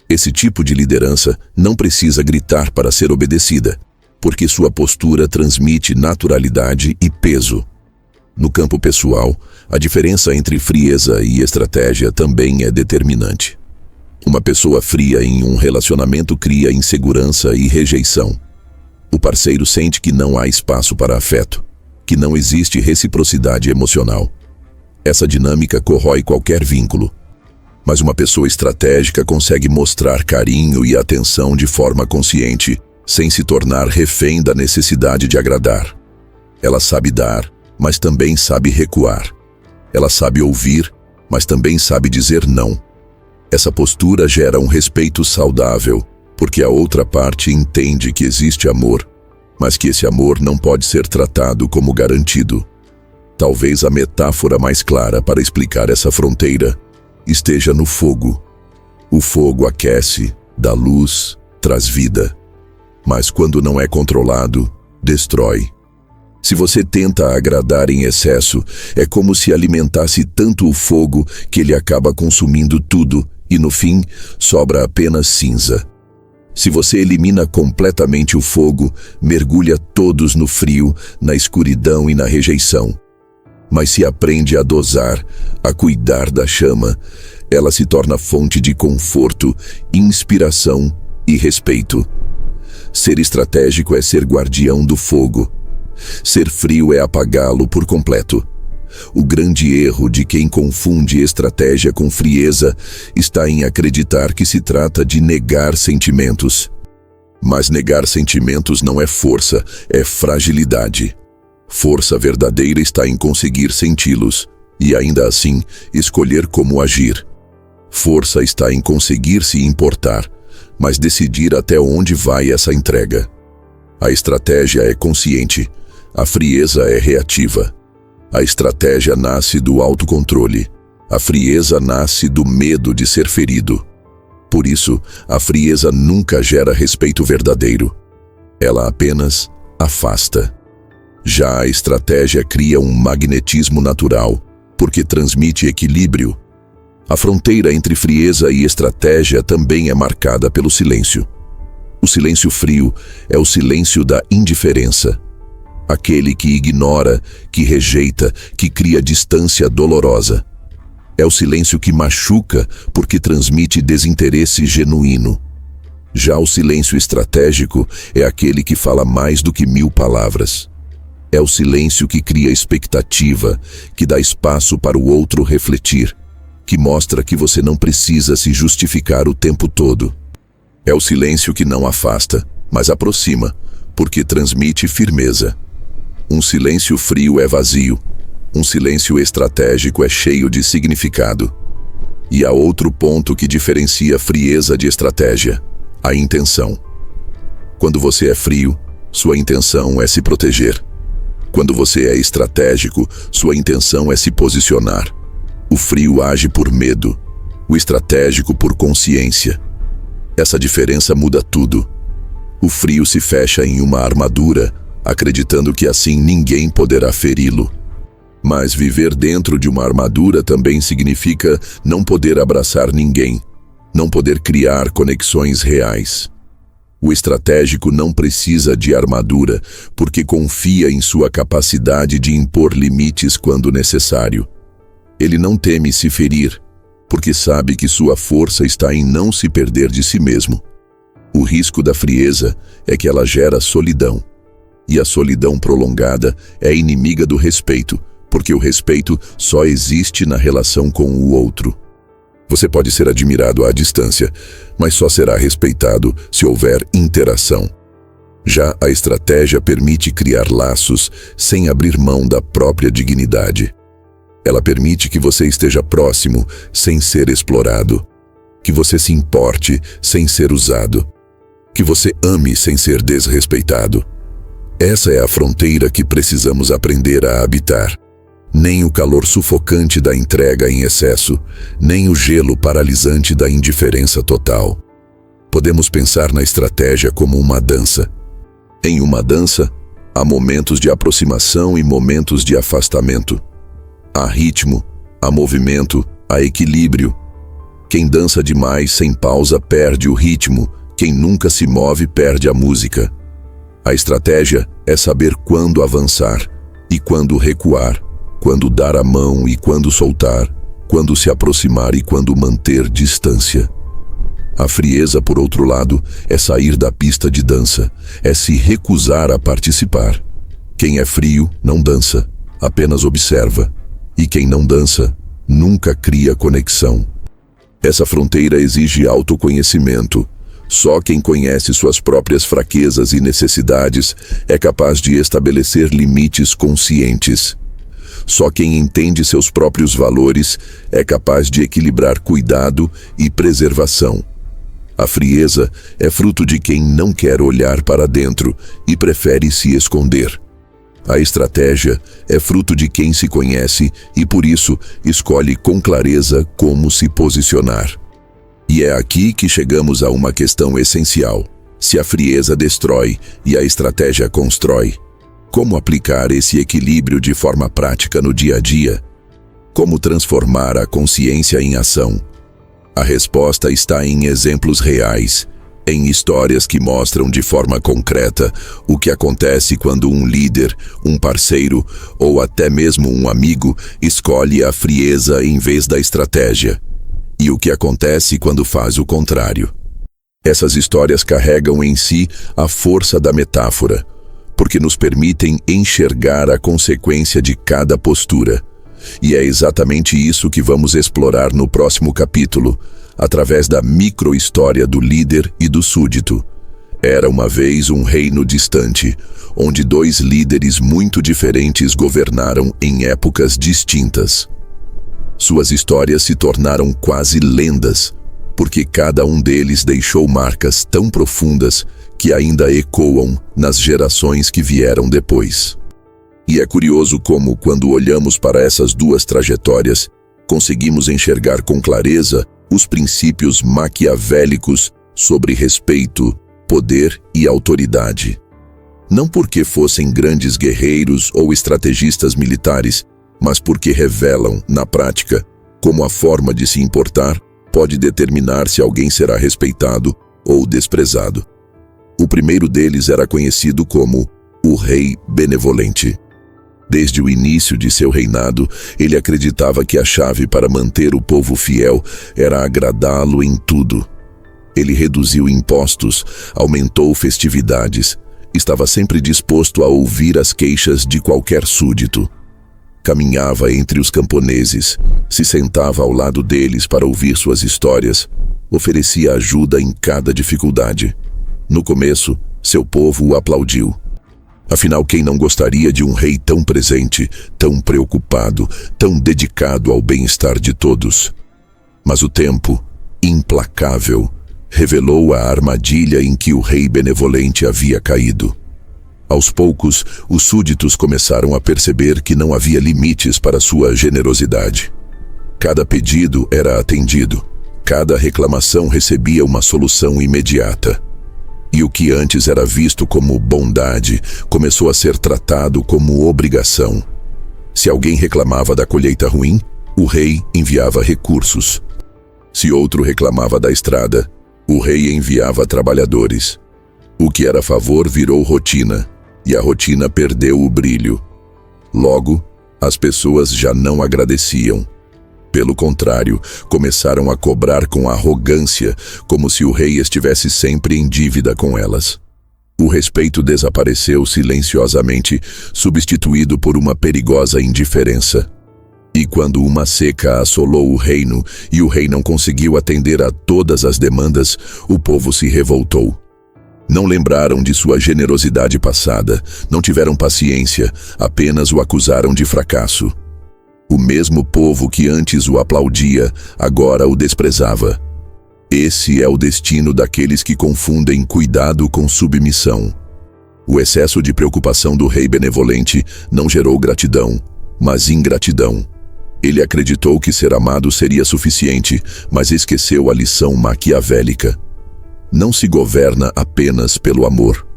Speaker 1: Esse tipo de liderança não precisa gritar para ser obedecida, porque sua postura transmite naturalidade e peso. No campo pessoal, a diferença entre frieza e estratégia também é determinante. Uma pessoa fria em um relacionamento cria insegurança e rejeição. O parceiro sente que não há espaço para afeto, que não existe reciprocidade emocional. Essa dinâmica corrói qualquer vínculo. Mas uma pessoa estratégica consegue mostrar carinho e atenção de forma consciente, sem se tornar refém da necessidade de agradar. Ela sabe dar, mas também sabe recuar. Ela sabe ouvir, mas também sabe dizer não. Essa postura gera um respeito saudável, porque a outra parte entende que existe amor, mas que esse amor não pode ser tratado como garantido. Talvez a metáfora mais clara para explicar essa fronteira esteja no fogo. O fogo aquece, dá luz, traz vida. Mas quando não é controlado, destrói. Se você tenta agradar em excesso, é como se alimentasse tanto o fogo que ele acaba consumindo tudo e, no fim, sobra apenas cinza. Se você elimina completamente o fogo, mergulha todos no frio, na escuridão e na rejeição. Mas se aprende a dosar, a cuidar da chama, ela se torna fonte de conforto, inspiração e respeito. Ser estratégico é ser guardião do fogo. Ser frio é apagá-lo por completo. O grande erro de quem confunde estratégia com frieza está em acreditar que se trata de negar sentimentos. Mas negar sentimentos não é força, é fragilidade. Força verdadeira está em conseguir senti-los e, ainda assim, escolher como agir. Força está em conseguir se importar, mas decidir até onde vai essa entrega. A estratégia é consciente, a frieza é reativa. A estratégia nasce do autocontrole, a frieza nasce do medo de ser ferido. Por isso, a frieza nunca gera respeito verdadeiro. Ela apenas afasta. Já a estratégia cria um magnetismo natural, porque transmite equilíbrio. A fronteira entre frieza e estratégia também é marcada pelo silêncio. O silêncio frio é o silêncio da indiferença. Aquele que ignora, que rejeita, que cria distância dolorosa. É o silêncio que machuca porque transmite desinteresse genuíno. Já o silêncio estratégico é aquele que fala mais do que 1000 palavras. É o silêncio que cria expectativa, que dá espaço para o outro refletir, que mostra que você não precisa se justificar o tempo todo. É o silêncio que não afasta, mas aproxima, porque transmite firmeza. Um silêncio frio é vazio, um silêncio estratégico é cheio de significado. E há outro ponto que diferencia frieza de estratégia: a intenção. Quando você é frio, sua intenção é se proteger. Quando você é estratégico, sua intenção é se posicionar. O frio age por medo, o estratégico por consciência. Essa diferença muda tudo. O frio se fecha em uma armadura, acreditando que assim ninguém poderá feri-lo. Mas viver dentro de uma armadura também significa não poder abraçar ninguém, não poder criar conexões reais. O estratégico não precisa de armadura, porque confia em sua capacidade de impor limites quando necessário. Ele não teme se ferir, porque sabe que sua força está em não se perder de si mesmo. O risco da frieza é que ela gera solidão. E a solidão prolongada é inimiga do respeito, porque o respeito só existe na relação com o outro. Você pode ser admirado à distância, mas só será respeitado se houver interação. Já a estratégia permite criar laços sem abrir mão da própria dignidade. Ela permite que você esteja próximo sem ser explorado, que você se importe sem ser usado, que você ame sem ser desrespeitado. Essa é a fronteira que precisamos aprender a habitar. Nem o calor sufocante da entrega em excesso, nem o gelo paralisante da indiferença total. Podemos pensar na estratégia como uma dança. Em uma dança, há momentos de aproximação e momentos de afastamento. Há ritmo, há movimento, há equilíbrio. Quem dança demais sem pausa perde o ritmo, quem nunca se move perde a música. A estratégia é saber quando avançar e quando recuar, quando dar a mão e quando soltar, quando se aproximar e quando manter distância. A frieza, por outro lado, é sair da pista de dança, é se recusar a participar. Quem é frio não dança, apenas observa. E quem não dança, nunca cria conexão. Essa fronteira exige autoconhecimento. Só quem conhece suas próprias fraquezas e necessidades é capaz de estabelecer limites conscientes. Só quem entende seus próprios valores é capaz de equilibrar cuidado e preservação. A frieza é fruto de quem não quer olhar para dentro e prefere se esconder. A estratégia é fruto de quem se conhece e, por isso, escolhe com clareza como se posicionar. E é aqui que chegamos a uma questão essencial. Se a frieza destrói e a estratégia constrói, como aplicar esse equilíbrio de forma prática no dia a dia? Como transformar a consciência em ação? A resposta está em exemplos reais, em histórias que mostram de forma concreta o que acontece quando um líder, um parceiro ou até mesmo um amigo escolhe a frieza em vez da estratégia. E o que acontece quando faz o contrário. Essas histórias carregam em si a força da metáfora, porque nos permitem enxergar a consequência de cada postura. E é exatamente isso que vamos explorar no próximo capítulo, através da micro-história do líder e do súdito. Era uma vez um reino distante, onde dois líderes muito diferentes governaram em épocas distintas. Suas histórias se tornaram quase lendas, porque cada um deles deixou marcas tão profundas que ainda ecoam nas gerações que vieram depois. E é curioso como, quando olhamos para essas duas trajetórias, conseguimos enxergar com clareza os princípios maquiavélicos sobre respeito, poder e autoridade. Não porque fossem grandes guerreiros ou estrategistas militares, mas porque revelam, na prática, como a forma de se importar pode determinar se alguém será respeitado ou desprezado. O primeiro deles era conhecido como o Rei Benevolente. Desde o início de seu reinado, ele acreditava que a chave para manter o povo fiel era agradá-lo em tudo. Ele reduziu impostos, aumentou festividades, estava sempre disposto a ouvir as queixas de qualquer súdito. Caminhava entre os camponeses, se sentava ao lado deles para ouvir suas histórias, oferecia ajuda em cada dificuldade. No começo, seu povo o aplaudiu. Afinal, quem não gostaria de um rei tão presente, tão preocupado, tão dedicado ao bem-estar de todos? Mas o tempo, implacável, revelou a armadilha em que o Rei Benevolente havia caído. Aos poucos, os súditos começaram a perceber que não havia limites para sua generosidade. Cada pedido era atendido, cada reclamação recebia uma solução imediata. E o que antes era visto como bondade começou a ser tratado como obrigação. Se alguém reclamava da colheita ruim, o rei enviava recursos. Se outro reclamava da estrada, o rei enviava trabalhadores. O que era favor virou rotina, e a rotina perdeu o brilho. Logo, as pessoas já não agradeciam. Pelo contrário, começaram a cobrar com arrogância, como se o rei estivesse sempre em dívida com elas. O respeito desapareceu silenciosamente, substituído por uma perigosa indiferença. E quando uma seca assolou o reino e o rei não conseguiu atender a todas as demandas, o povo se revoltou. Não lembraram de sua generosidade passada, não tiveram paciência, apenas o acusaram de fracasso. O mesmo povo que antes o aplaudia, agora o desprezava. Esse é o destino daqueles que confundem cuidado com submissão. O excesso de preocupação do rei benevolente não gerou gratidão, mas ingratidão. Ele acreditou que ser amado seria suficiente, mas esqueceu a lição maquiavélica. Não se governa apenas pelo amor.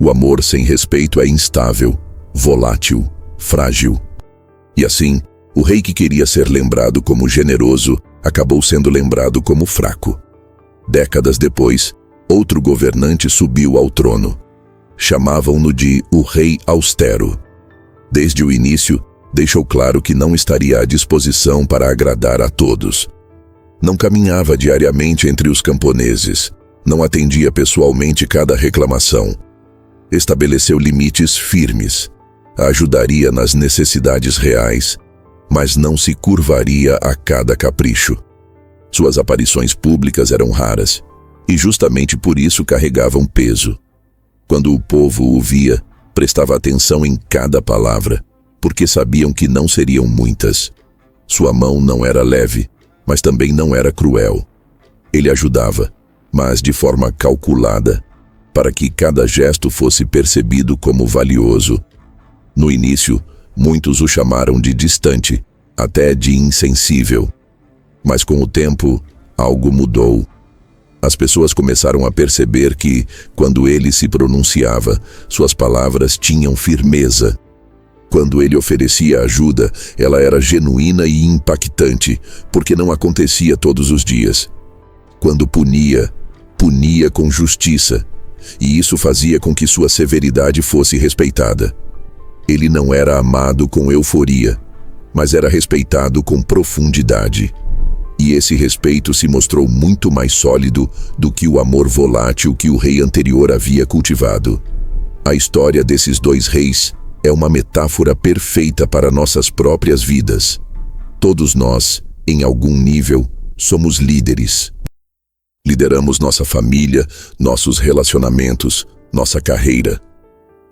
Speaker 1: O amor sem respeito é instável, volátil, frágil. E assim, o rei que queria ser lembrado como generoso acabou sendo lembrado como fraco. Décadas depois, outro governante subiu ao trono. Chamavam-no de o Rei Austero. Desde o início, deixou claro que não estaria à disposição para agradar a todos. Não caminhava diariamente entre os camponeses, não atendia pessoalmente cada reclamação. Estabeleceu limites firmes, ajudaria nas necessidades reais, mas não se curvaria a cada capricho. Suas aparições públicas eram raras, e justamente por isso carregavam peso. Quando o povo o via, prestava atenção em cada palavra, porque sabiam que não seriam muitas. Sua mão não era leve, mas também não era cruel. Ele ajudava, mas de forma calculada, para que cada gesto fosse percebido como valioso. No início, muitos o chamaram de distante, até de insensível. Mas com o tempo, algo mudou. As pessoas começaram a perceber que, quando ele se pronunciava, suas palavras tinham firmeza. Quando ele oferecia ajuda, ela era genuína e impactante, porque não acontecia todos os dias. Quando punia, punia com justiça, e isso fazia com que sua severidade fosse respeitada. Ele não era amado com euforia, mas era respeitado com profundidade. E esse respeito se mostrou muito mais sólido do que o amor volátil que o rei anterior havia cultivado. A história desses dois reis é uma metáfora perfeita para nossas próprias vidas. Todos nós, em algum nível, somos líderes. Lideramos nossa família, nossos relacionamentos, nossa carreira.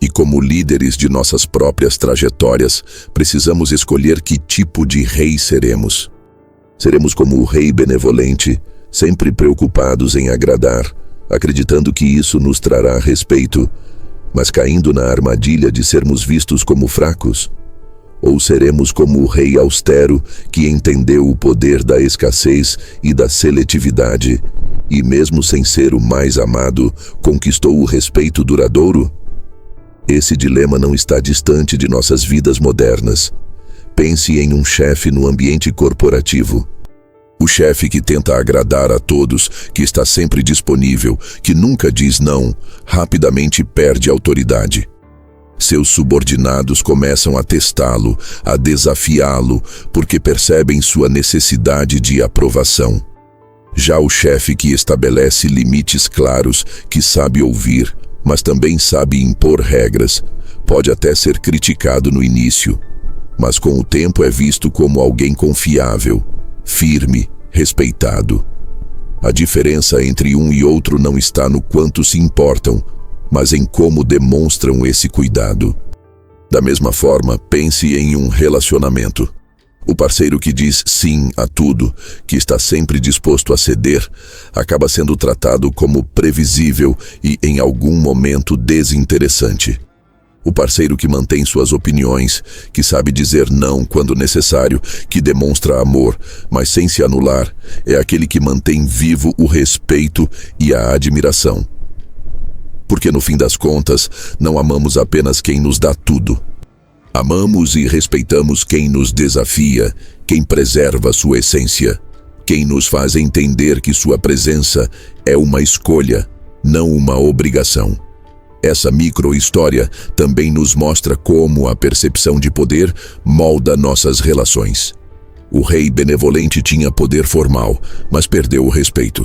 Speaker 1: E como líderes de nossas próprias trajetórias, precisamos escolher que tipo de rei seremos. Seremos como o rei benevolente, sempre preocupados em agradar, acreditando que isso nos trará respeito, mas caindo na armadilha de sermos vistos como fracos? Ou seremos como o rei austero, que entendeu o poder da escassez e da seletividade, e mesmo sem ser o mais amado, conquistou o respeito duradouro? Esse dilema não está distante de nossas vidas modernas. Pense em um chefe no ambiente corporativo. O chefe que tenta agradar a todos, que está sempre disponível, que nunca diz não, rapidamente perde autoridade. Seus subordinados começam a testá-lo, a desafiá-lo, porque percebem sua necessidade de aprovação. Já o chefe que estabelece limites claros, que sabe ouvir, mas também sabe impor regras, pode até ser criticado no início, mas com o tempo é visto como alguém confiável, firme, respeitado. A diferença entre um e outro não está no quanto se importam, mas em como demonstram esse cuidado. Da mesma forma, pense em um relacionamento. O parceiro que diz sim a tudo, que está sempre disposto a ceder, acaba sendo tratado como previsível e, em algum momento, desinteressante. O parceiro que mantém suas opiniões, que sabe dizer não quando necessário, que demonstra amor, mas sem se anular, é aquele que mantém vivo o respeito e a admiração. Porque no fim das contas, não amamos apenas quem nos dá tudo. Amamos e respeitamos quem nos desafia, quem preserva sua essência, quem nos faz entender que sua presença é uma escolha, não uma obrigação. Essa micro-história também nos mostra como a percepção de poder molda nossas relações. O rei benevolente tinha poder formal, mas perdeu o respeito.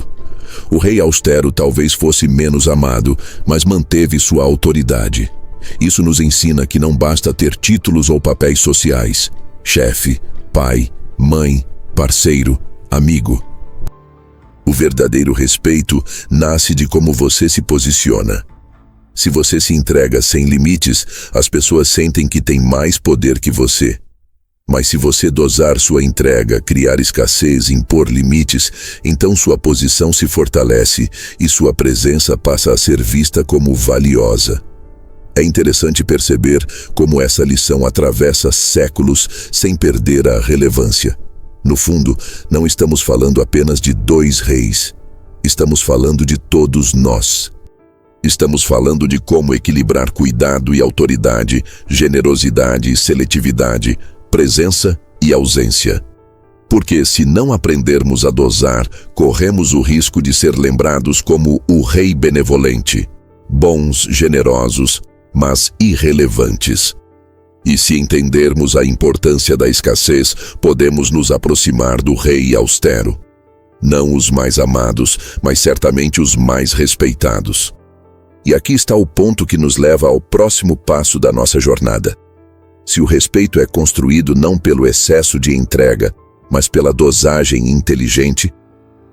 Speaker 1: O rei austero talvez fosse menos amado, mas manteve sua autoridade. Isso nos ensina que não basta ter títulos ou papéis sociais. Chefe, pai, mãe, parceiro, amigo. O verdadeiro respeito nasce de como você se posiciona. Se você se entrega sem limites, as pessoas sentem que têm mais poder que você. Mas se você dosar sua entrega, criar escassez, impor limites, então sua posição se fortalece e sua presença passa a ser vista como valiosa. É interessante perceber como essa lição atravessa séculos sem perder a relevância. No fundo, não estamos falando apenas de 2 reis. Estamos falando de todos nós. Estamos falando de como equilibrar cuidado e autoridade, generosidade e seletividade, presença e ausência. Porque se não aprendermos a dosar, corremos o risco de ser lembrados como o rei benevolente, bons, generosos, mas irrelevantes. E se entendermos a importância da escassez, podemos nos aproximar do rei austero. Não os mais amados, mas certamente os mais respeitados. E aqui está o ponto que nos leva ao próximo passo da nossa jornada. Se o respeito é construído não pelo excesso de entrega, mas pela dosagem inteligente,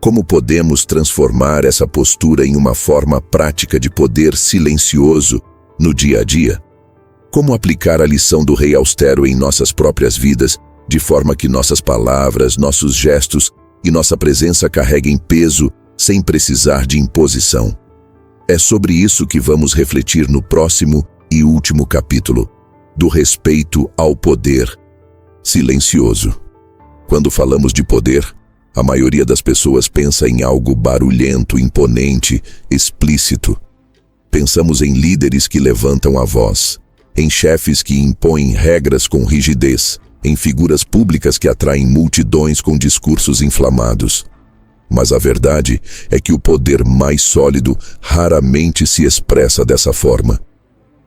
Speaker 1: como podemos transformar essa postura em uma forma prática de poder silencioso no dia a dia? Como aplicar a lição do rei austero em nossas próprias vidas, de forma que nossas palavras, nossos gestos e nossa presença carreguem peso sem precisar de imposição? É sobre isso que vamos refletir no próximo e último capítulo, do respeito ao poder silencioso. Quando falamos de poder, a maioria das pessoas pensa em algo barulhento, imponente, explícito. Pensamos em líderes que levantam a voz, em chefes que impõem regras com rigidez, em figuras públicas que atraem multidões com discursos inflamados. Mas a verdade é que o poder mais sólido raramente se expressa dessa forma.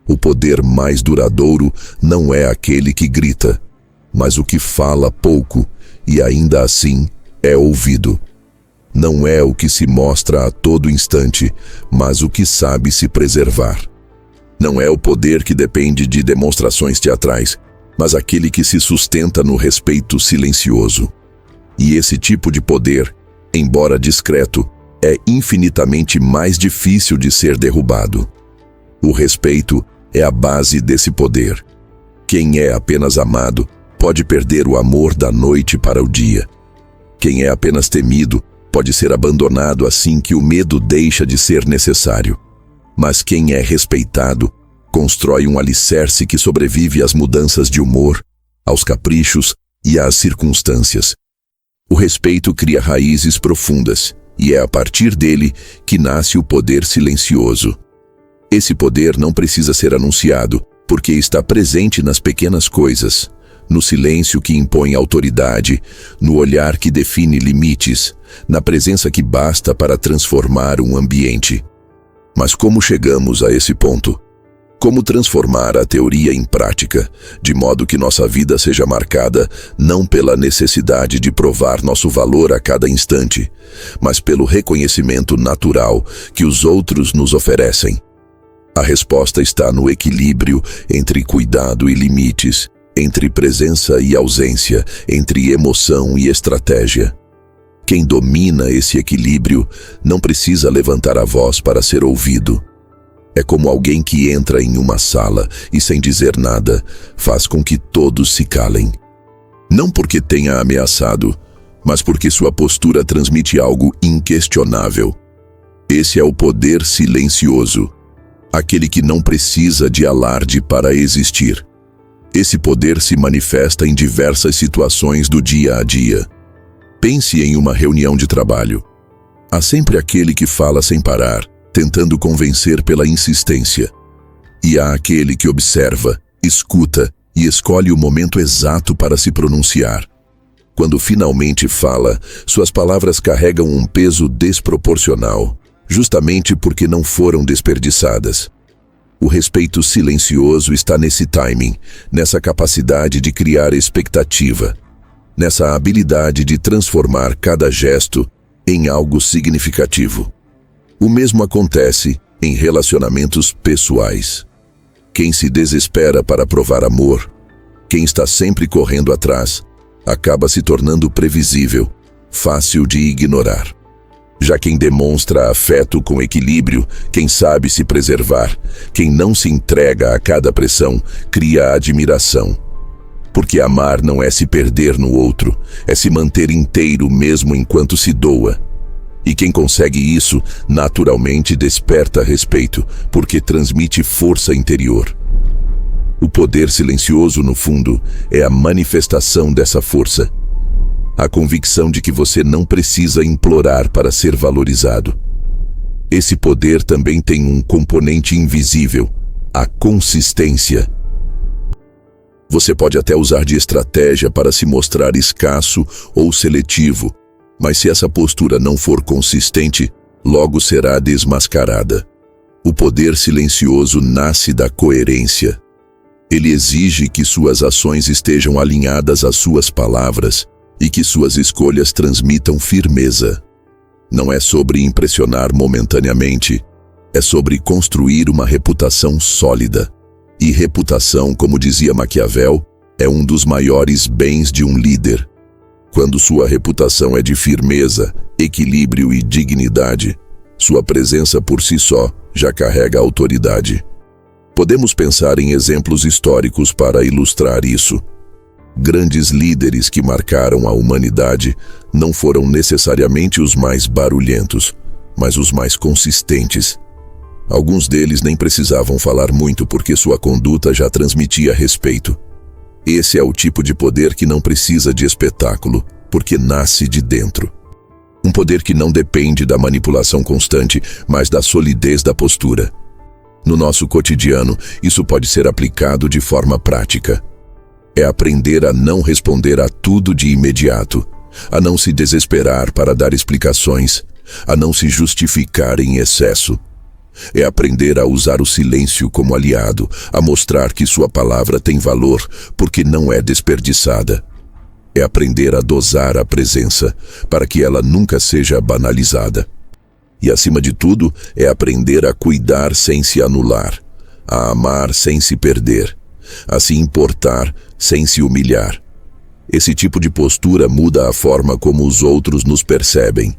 Speaker 1: O poder mais duradouro não é aquele que grita, mas o que fala pouco e ainda assim é ouvido. Não é o que se mostra a todo instante, mas o que sabe se preservar. Não é o poder que depende de demonstrações teatrais, mas aquele que se sustenta no respeito silencioso. E esse tipo de poder, embora discreto, é infinitamente mais difícil de ser derrubado. O respeito é a base desse poder. Quem é apenas amado pode perder o amor da noite para o dia. Quem é apenas temido pode ser abandonado assim que o medo deixa de ser necessário. Mas quem é respeitado constrói um alicerce que sobrevive às mudanças de humor, aos caprichos e às circunstâncias. O respeito cria raízes profundas, e é a partir dele que nasce o poder silencioso. Esse poder não precisa ser anunciado, porque está presente nas pequenas coisas, no silêncio que impõe autoridade, no olhar que define limites, na presença que basta para transformar um ambiente. Mas como chegamos a esse ponto? Como transformar a teoria em prática, de modo que nossa vida seja marcada não pela necessidade de provar nosso valor a cada instante, mas pelo reconhecimento natural que os outros nos oferecem? A resposta está no equilíbrio entre cuidado e limites, entre presença e ausência, entre emoção e estratégia. Quem domina esse equilíbrio não precisa levantar a voz para ser ouvido. É como alguém que entra em uma sala e, sem dizer nada, faz com que todos se calem. Não porque tenha ameaçado, mas porque sua postura transmite algo inquestionável. Esse é o poder silencioso, aquele que não precisa de alarde para existir. Esse poder se manifesta em diversas situações do dia a dia. Pense em uma reunião de trabalho. Há sempre aquele que fala sem parar, tentando convencer pela insistência. E há aquele que observa, escuta e escolhe o momento exato para se pronunciar. Quando finalmente fala, suas palavras carregam um peso desproporcional, justamente porque não foram desperdiçadas. O respeito silencioso está nesse timing, nessa capacidade de criar expectativa. nessa habilidade de transformar cada gesto em algo significativo. O mesmo acontece em relacionamentos pessoais. Quem se desespera para provar amor, quem está sempre correndo atrás, acaba se tornando previsível, fácil de ignorar. Já quem demonstra afeto com equilíbrio, quem sabe se preservar, quem não se entrega a cada pressão, cria admiração. Porque amar não é se perder no outro, é se manter inteiro mesmo enquanto se doa. E quem consegue isso, naturalmente desperta respeito, porque transmite força interior. O poder silencioso, no fundo, é a manifestação dessa força. A convicção de que você não precisa implorar para ser valorizado. Esse poder também tem um componente invisível, a consistência. Você pode até usar de estratégia para se mostrar escasso ou seletivo, mas se essa postura não for consistente, logo será desmascarada. O poder silencioso nasce da coerência. Ele exige que suas ações estejam alinhadas às suas palavras e que suas escolhas transmitam firmeza. Não é sobre impressionar momentaneamente, é sobre construir uma reputação sólida. E reputação, como dizia Maquiavel, é um dos maiores bens de um líder. Quando sua reputação é de firmeza, equilíbrio e dignidade, sua presença por si só já carrega autoridade. Podemos pensar em exemplos históricos para ilustrar isso. Grandes líderes que marcaram a humanidade não foram necessariamente os mais barulhentos, mas os mais consistentes. Alguns deles nem precisavam falar muito porque sua conduta já transmitia respeito. Esse é o tipo de poder que não precisa de espetáculo, porque nasce de dentro. Um poder que não depende da manipulação constante, mas da solidez da postura. No nosso cotidiano, isso pode ser aplicado de forma prática. É aprender a não responder a tudo de imediato, a não se desesperar para dar explicações, a não se justificar em excesso. É aprender a usar o silêncio como aliado, a mostrar que sua palavra tem valor porque não é desperdiçada. É aprender a dosar a presença para que ela nunca seja banalizada. E acima de tudo, é aprender a cuidar sem se anular, a amar sem se perder, a se importar sem se humilhar. Esse tipo de postura muda a forma como os outros nos percebem.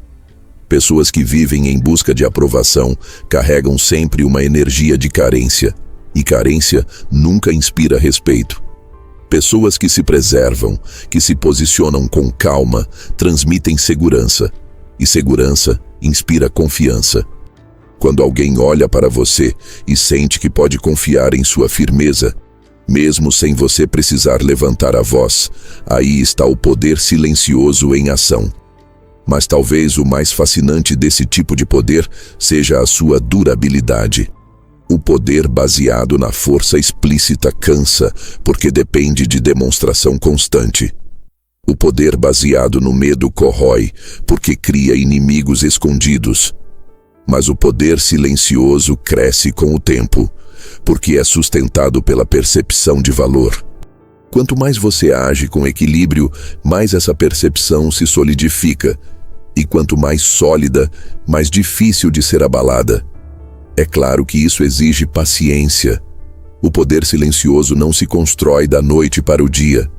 Speaker 1: Pessoas que vivem em busca de aprovação carregam sempre uma energia de carência, e carência nunca inspira respeito. Pessoas que se preservam, que se posicionam com calma, transmitem segurança, e segurança inspira confiança. Quando alguém olha para você e sente que pode confiar em sua firmeza, mesmo sem você precisar levantar a voz, aí está o poder silencioso em ação. Mas talvez o mais fascinante desse tipo de poder seja a sua durabilidade. O poder baseado na força explícita cansa, porque depende de demonstração constante. O poder baseado no medo corrói, porque cria inimigos escondidos. Mas o poder silencioso cresce com o tempo, porque é sustentado pela percepção de valor. Quanto mais você age com equilíbrio, mais essa percepção se solidifica, e quanto mais sólida, mais difícil de ser abalada. É claro que isso exige paciência. O poder silencioso não se constrói da noite para o dia.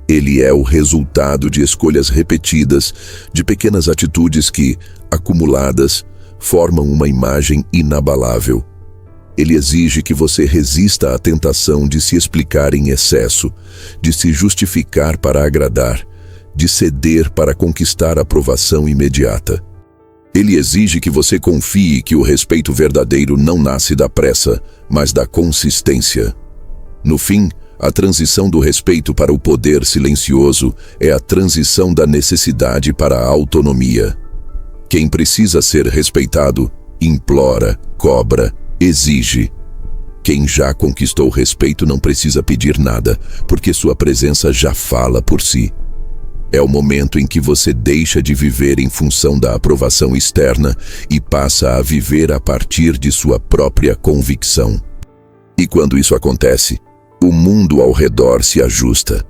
Speaker 1: Ele é o resultado de escolhas repetidas, de pequenas atitudes que, acumuladas, formam uma imagem inabalável. Ele exige que você resista à tentação de se explicar em excesso, de se justificar para agradar, de ceder para conquistar aprovação imediata. Ele exige que você confie que o respeito verdadeiro não nasce da pressa, mas da consistência. No fim, a transição do respeito para o poder silencioso é a transição da necessidade para a autonomia. Quem precisa ser respeitado, implora, cobra, exige. Quem já conquistou respeito não precisa pedir nada, porque sua presença já fala por si. É o momento em que você deixa de viver em função da aprovação externa e passa a viver a partir de sua própria convicção. E quando isso acontece, o mundo ao redor se ajusta,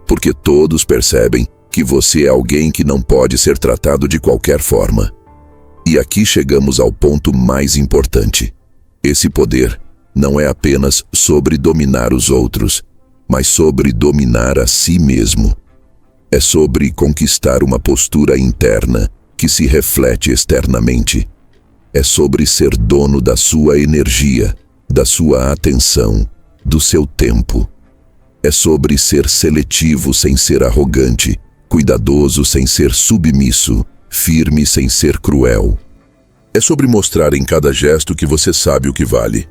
Speaker 1: porque todos percebem que você é alguém que não pode ser tratado de qualquer forma. E aqui chegamos ao ponto mais importante. Esse poder não é apenas sobre dominar os outros, mas sobre dominar a si mesmo. É sobre conquistar uma postura interna que se reflete externamente. É sobre ser dono da sua energia, da sua atenção, do seu tempo. É sobre ser seletivo sem ser arrogante, cuidadoso sem ser submisso, firme sem ser cruel. É sobre mostrar em cada gesto que você sabe o que vale.